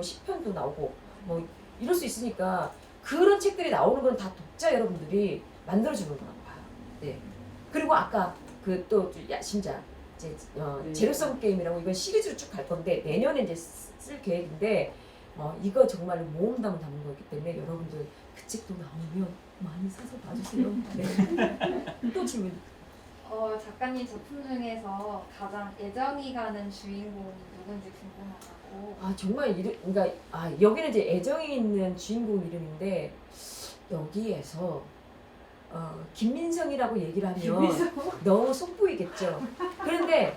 10편도 나오고 뭐 이럴 수 있으니까 그런 책들이 나오는 건 다 독자 여러분들이 만들어주는 거라고 봐요. 네. 그리고 아까 그 또 야심작 이제 제로섬 게임이라고 이건 시리즈로 쭉 갈 건데 내년에 이제 쓸 계획인데 이거 정말 모험담을 담은 거기 때문에 여러분들 그 책도 나오면 많이 사서 봐주세요. 네. 또 질문. 작가님 작품 중에서 가장 애정이 가는 주인공이 누군지 궁금하다고. 아 정말 그러니까 여기는 이제 애정이 있는 주인공 이름인데 여기에서 김민성이라고 얘기를 하면 너무 속보이겠죠. 그런데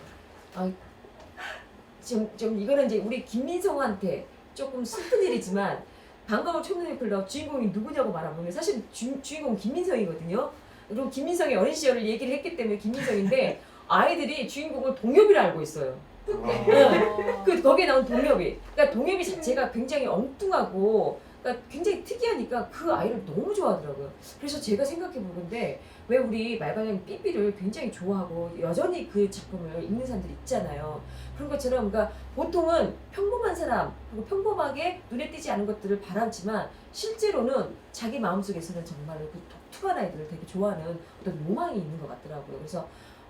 좀 이거는 이제 우리 김민성한테 조금 슬픈 일이지만 반가운 초능력 클럽 주인공이 누구냐고 말하면 사실 주인공은 김민성이거든요. 그리고 김민성의 어린 시절을 얘기를 했기 때문에 김민성인데 아이들이 주인공을 동엽이라 알고 있어요. 그 거기에 나온 동엽이. 그러니까 동엽이 자체가 굉장히 엉뚱하고 그러니까 굉장히 특이하니까 그 아이를 너무 좋아하더라고요. 그래서 제가 생각해 보건데 왜 우리 말과장 삐삐를 굉장히 좋아하고 여전히 그 작품을 읽는 사람들이 있잖아요. 그런 것처럼 그러니까 보통은 평범한 사람 그리고 평범하게 눈에 띄지 않은 것들을 바라지만 실제로는 자기 마음속에서는 정말로 그 독특한 아이들을 되게 좋아하는 어떤 로망이 있는 것 같더라고요. 그래서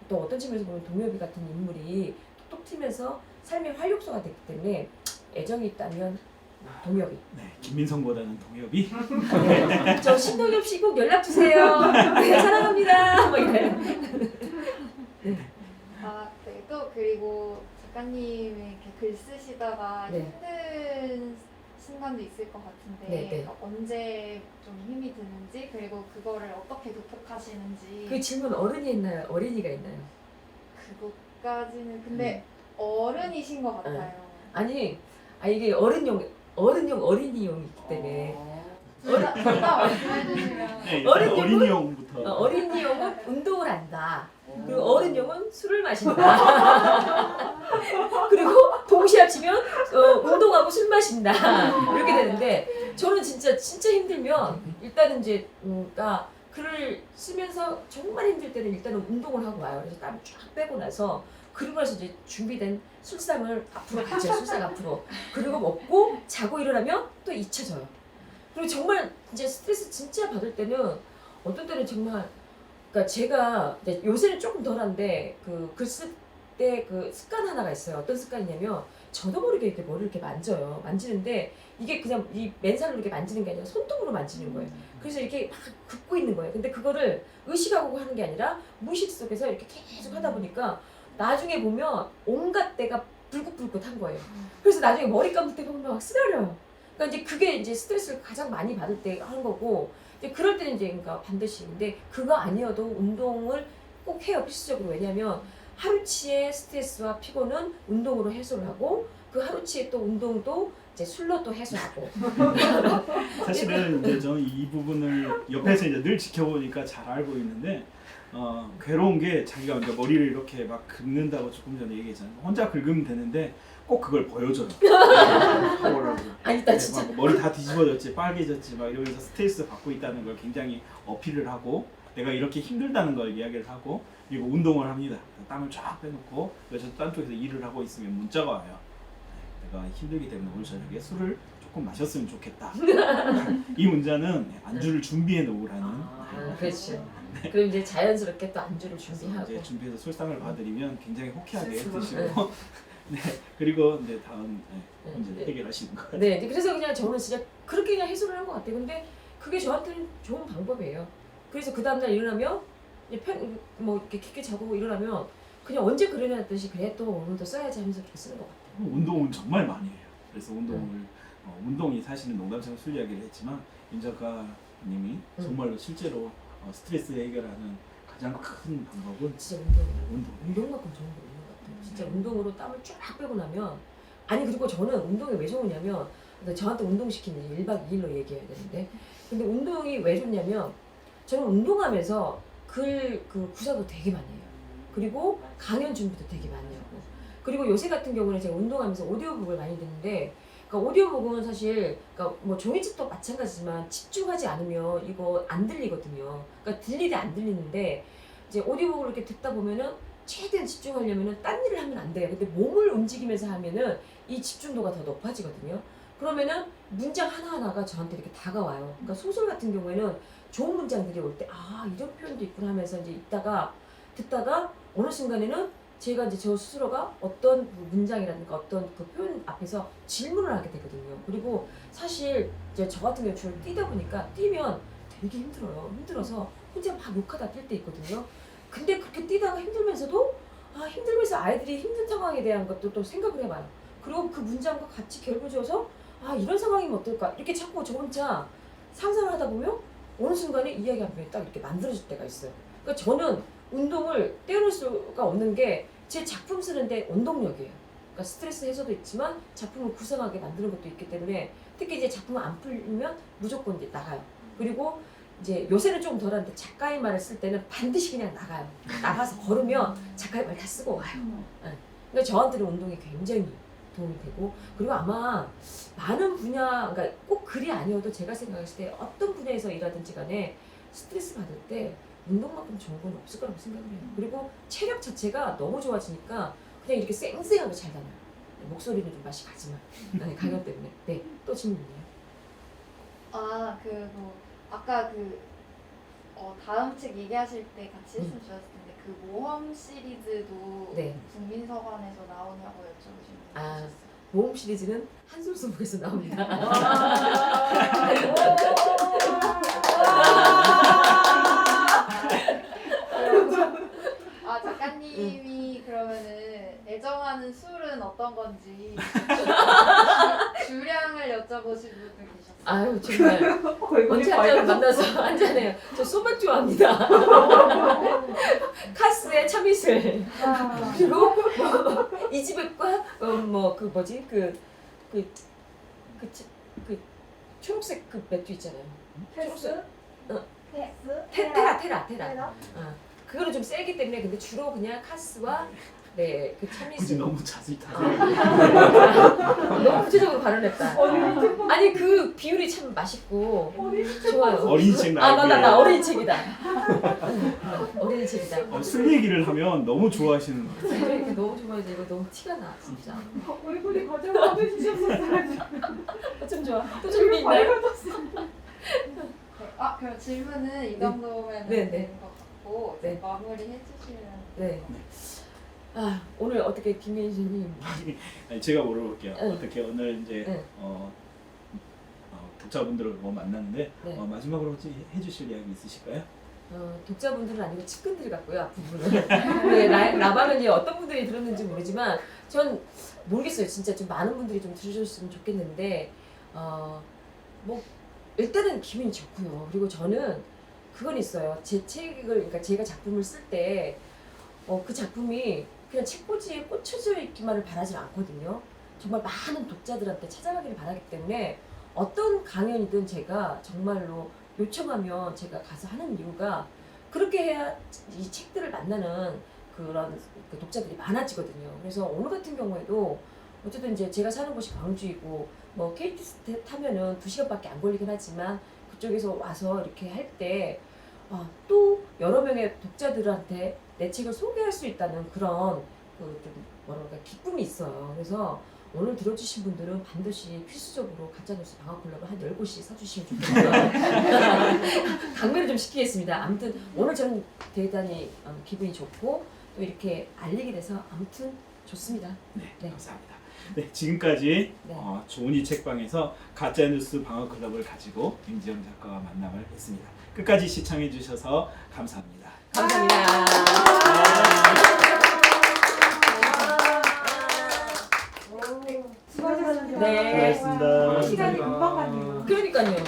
또 어떤 측면에서 보면 동엽이 같은 인물이 톡 튀면서 삶의 활력소가 됐기 때문에 애정이 있다면 동엽이. 네, 김민성보다는 동엽이. 저 신동엽 씨 꼭 연락 주세요. 네, 사랑합니다. 뭐 이래. 아, 네. 또 그리고 작가님이 이렇게 글 쓰시다가 네. 힘든 순간도 있을 것 같은데 네, 네. 언제 좀 힘이 드는지 그리고 그거를 어떻게 극복하시는지 그 질문 어른이 있나요? 어린이가 있나요? 그것까지는 근데 어른이신 것 같아요. 아니, 이게 어린이용이기 때문에 둘다 말씀해 주시면 네, 어린이용은- 어린이용부터. 어린이용은 운동을 한다. 그리고 어른용은 술을 마신다. 그리고 동시에 합치면 운동하고 술 마신다. 이렇게 되는데 저는 진짜 힘들면 일단은 이제 그러니까 글을 쓰면서 정말 힘들 때는 일단은 운동을 하고 와요. 그래서 땀 쫙 빼고 나서 그리고 나서 이제 준비된 술상을 앞으로 가죠. 술상 앞으로. 그리고 먹고 자고 일어나면 또 잊혀져요. 그리고 정말 이제 스트레스 진짜 받을 때는 어떤 때는 정말 그러니까 제가 이제 요새는 조금 덜한데 그 글 쓸 때 그 습관 하나가 있어요. 어떤 습관이냐면 저도 모르게 이렇게 머리를 이렇게 만져요. 만지는데 이게 그냥 이 맨살로 이렇게 만지는 게 아니라 손등으로 만지는 거예요. 그래서 이렇게 막 긋고 있는 거예요. 근데 그거를 의식하고 하는 게 아니라 무의식 속에서 이렇게 계속 하다 보니까 나중에 보면 온갖 데가 불긋불긋한 거예요. 그래서 나중에 머리 감을 때 보면 막 쓰라려요. 그러니까 이제 그게 이제 스트레스를 가장 많이 받을 때 하는 거고 이제 그럴 때는 이제 그러니까 반드시 근데 그거 아니어도 운동을 꼭 해요 필수적으로. 왜냐하면 하루치의 스트레스와 피곤은 운동으로 해소를 하고 그 하루치의 또 운동도 이제 술로 또 해소하고. 사실은 이제 저는 이 부분을 옆에서 이제 늘 지켜보니까 잘 알고 있는데 괴로운 게 자기가 이제 머리를 이렇게 막 긁는다고 조금 전에 얘기했잖아요. 혼자 긁으면 되는데 꼭 그걸 보여줘요. 뭐라고. 아니 나 진짜 막 머리 다 뒤집어졌지, 빨개졌지 막 이러면서 스트레스 받고 있다는 걸 굉장히 어필을 하고 내가 이렇게 힘들다는 걸 이야기를 하고 그리고 운동을 합니다. 땀을 쫙 빼놓고 그래서 딴 쪽에서 일을 하고 있으면 문자가 와요. 내가 힘들기 때문에 오늘 저녁에 술을 조금 마셨으면 좋겠다. 이 문자는 안주를 준비해 놓으라는. 그렇죠. 그럼 이제 자연스럽게 또 안주를 그래서 준비하고. 이제 준비해서 술상을 봐드리면 굉장히 호쾌하게 스스로. 드시고 네 그리고 이제 다음 문제 네. 해결하시는 거예요. 네, 이제 그래서 그냥 저는 진짜 그렇게 그냥 해소를 한 것 같아요. 근데 그게 저한테는 좋은 방법이에요. 그래서 그 다음날 일어나면 뭐 이렇게 깊게 자고 일어나면 그냥 언제 그려놨듯이 그래 또 오늘도 써야지 하면서 그렇게 쓰는 것 같아요. 운동은 정말 많이 해요. 그래서 운동이 사실은 농담처럼 술 이야기를 했지만 임 작가님이 정말로 실제로 스트레스 해결하는 가장 큰 방법은 진짜 운동이에요. 운동. 운동만큼 좋은 거 없는 것 같아요. 진짜 운동으로 땀을 쫙 빼고 나면 아니 그리고 저는 운동이 왜 좋으냐면 저한테 운동시키는 1박 2일로 얘기해야 되는데 근데 운동이 왜 좋냐면 저는 운동하면서 그 구사도 되게 많이 해요. 그리고 강연 준비도 되게 많이 하고 그리고 요새 같은 경우는 제가 운동하면서 오디오북을 많이 듣는데 그러니까 오디오북은 사실 그러니까 뭐 종이책도 마찬가지지만 집중하지 않으면 이거 안 들리거든요. 그러니까 들리대 안 들리는데 이제 오디오북을 이렇게 듣다 보면은 최대한 집중하려면은 딴 일을 하면 안 돼요. 근데 몸을 움직이면서 하면은 이 집중도가 더 높아지거든요. 그러면은 문장 하나하나가 저한테 이렇게 다가와요. 그러니까 소설 같은 경우에는 좋은 문장들이 올 때 아 이런 표현도 있구나 하면서 이제 듣다가 어느 순간에는 제가 이제 저 스스로가 어떤 문장이라든가 어떤 그 표현 앞에서 질문을 하게 되거든요. 그리고 사실 이제 저 같은 경우 주로 뛰다 보니까 뛰면 되게 힘들어요. 힘들어서 혼자 막 욕하다 뛸 때 있거든요. 근데 그렇게 뛰다가 힘들면서도 힘들면서 아이들이 힘든 상황에 대한 것도 또 생각을 해봐요. 그리고 그 문장과 같이 결부지어서 이런 상황이면 어떨까 이렇게 자꾸 저 혼자 상상을 하다 보면 어느 순간에 이야기 한 편이 딱 이렇게 만들어질 때가 있어요. 그러니까 저는 운동을 떼어놓을 수가 없는 게 제 작품 쓰는데 원동력이에요. 그러니까 스트레스 해소도 있지만 작품을 구성하게 만드는 것도 있기 때문에 특히 이제 작품을 안 풀리면 무조건 이제 나가요. 그리고 이제 요새는 조금 덜한데 작가의 말을 쓸 때는 반드시 그냥 나가요. 나가서 걸으면 작가의 말 다 쓰고 와요. 그러니까 저한테는 운동이 굉장히 도움이 되고 그리고 아마 많은 분야, 그러니까 꼭 글이 아니어도 제가 생각했을 때 어떤 분야에서 일하든지 간에 스트레스 받을 때 운동만큼 좋은 건 없을 거라고 생각을 해요. 그리고 체력 자체가 너무 좋아지니까 그냥 이렇게 쌩쌩하게 잘 다녀요. 목소리는 좀 맛이 가지만 강연 때문에. 네, 또 질문이에요. 뭐 아까 다음 책 얘기하실 때 같이 했으면 좋았을 텐데 그 모험 시리즈도 네. 국민서관에서 나오냐고 여쭤보시는 분 아. 계셨어요. 모험 시리즈는 한솔소목에서 나옵니다. 작가님이 그러면은 애정하는 술은 어떤 건지 주량을 여쭤보신 분도 계셨어요. 아유 정말 언제 한 잔 만나서 한 잔해요. 저 소맥 좋아합니다. 카스의 참이슬 그리고 이지백과 그 뭐지 그 초록색 그 맥주 있잖아요. 초록색 테라. 그거는 좀 세기 때문에 근데 주로 그냥 카스와 네 그 굳이 참이슬. 너무 자세히 다. 너무 구체적으로 발언했다. 아니 그 비율이 참 맛있고 좋아요. 어린이책 나 나오고요. 어린이책이다. 어린이책이다. 술 얘기를 하면 너무 좋아하시는 것 같아요. 이렇게 너무 좋아해서 이거 너무 티가 나 진짜. 얼굴이 거짓말 해주셨었어요. 어쩜 좋아. 또 준비 있나요? 그럼 질문은 이 정도면 네. 되는 것 같고 네. 마무리 해주시면. 네. 오늘 어떻게 김민수님? 아니, 제가 물어볼게요. 응. 어떻게 오늘 이제 응. 독자분들을 만났는데 네. 마지막으로 혹시 해주실 이야기 있으실까요? 독자분들은 아니고 측근들 같고요 앞부분은. 네, 라방은 어떤 분들이 들었는지 모르지만 전 모르겠어요. 진짜 좀 많은 분들이 좀 들으셨으면 좋겠는데 뭐 일단은 기분이 좋고요. 그리고 저는 그건 있어요. 제 책을 그러니까 제가 작품을 쓸 때 그 작품이 그냥 책꽂이에 꽂혀져 있기만을 바라지 않거든요. 정말 많은 독자들한테 찾아가기를 바라기 때문에 어떤 강연이든 제가 정말로 요청하면 제가 가서 하는 이유가 그렇게 해야 이 책들을 만나는 그런 그 독자들이 많아지거든요. 그래서 오늘 같은 경우에도 어쨌든 이제 제가 사는 곳이 광주이고 뭐 KTX 타면은 2시간밖에 안 걸리긴 하지만 그쪽에서 와서 이렇게 할 때 또 여러 명의 독자들한테 내 책을 소개할 수 있다는 그런 좀 뭐랄까 기쁨이 있어요. 그래서 오늘 들어주신 분들은 반드시 필수적으로 가짜뉴스 방학클럽을 한 10곳씩 사주시면 좋겠고요. 강매를 좀 시키겠습니다. 아무튼 오늘 저는 대단히 기분이 좋고 또 이렇게 알리게 돼서 아무튼 좋습니다. 네. 감사합니다. 네, 지금까지 네. 좋은 이 책방에서 가짜뉴스 방어클럽을 가지고 임지영 작가와 만남을 했습니다. 끝까지 시청해 주셔서 감사합니다. 감사합니다. 수고하셨습니다. 네. 고맙습니다. 시간이 금방 가네요. 그러니까요.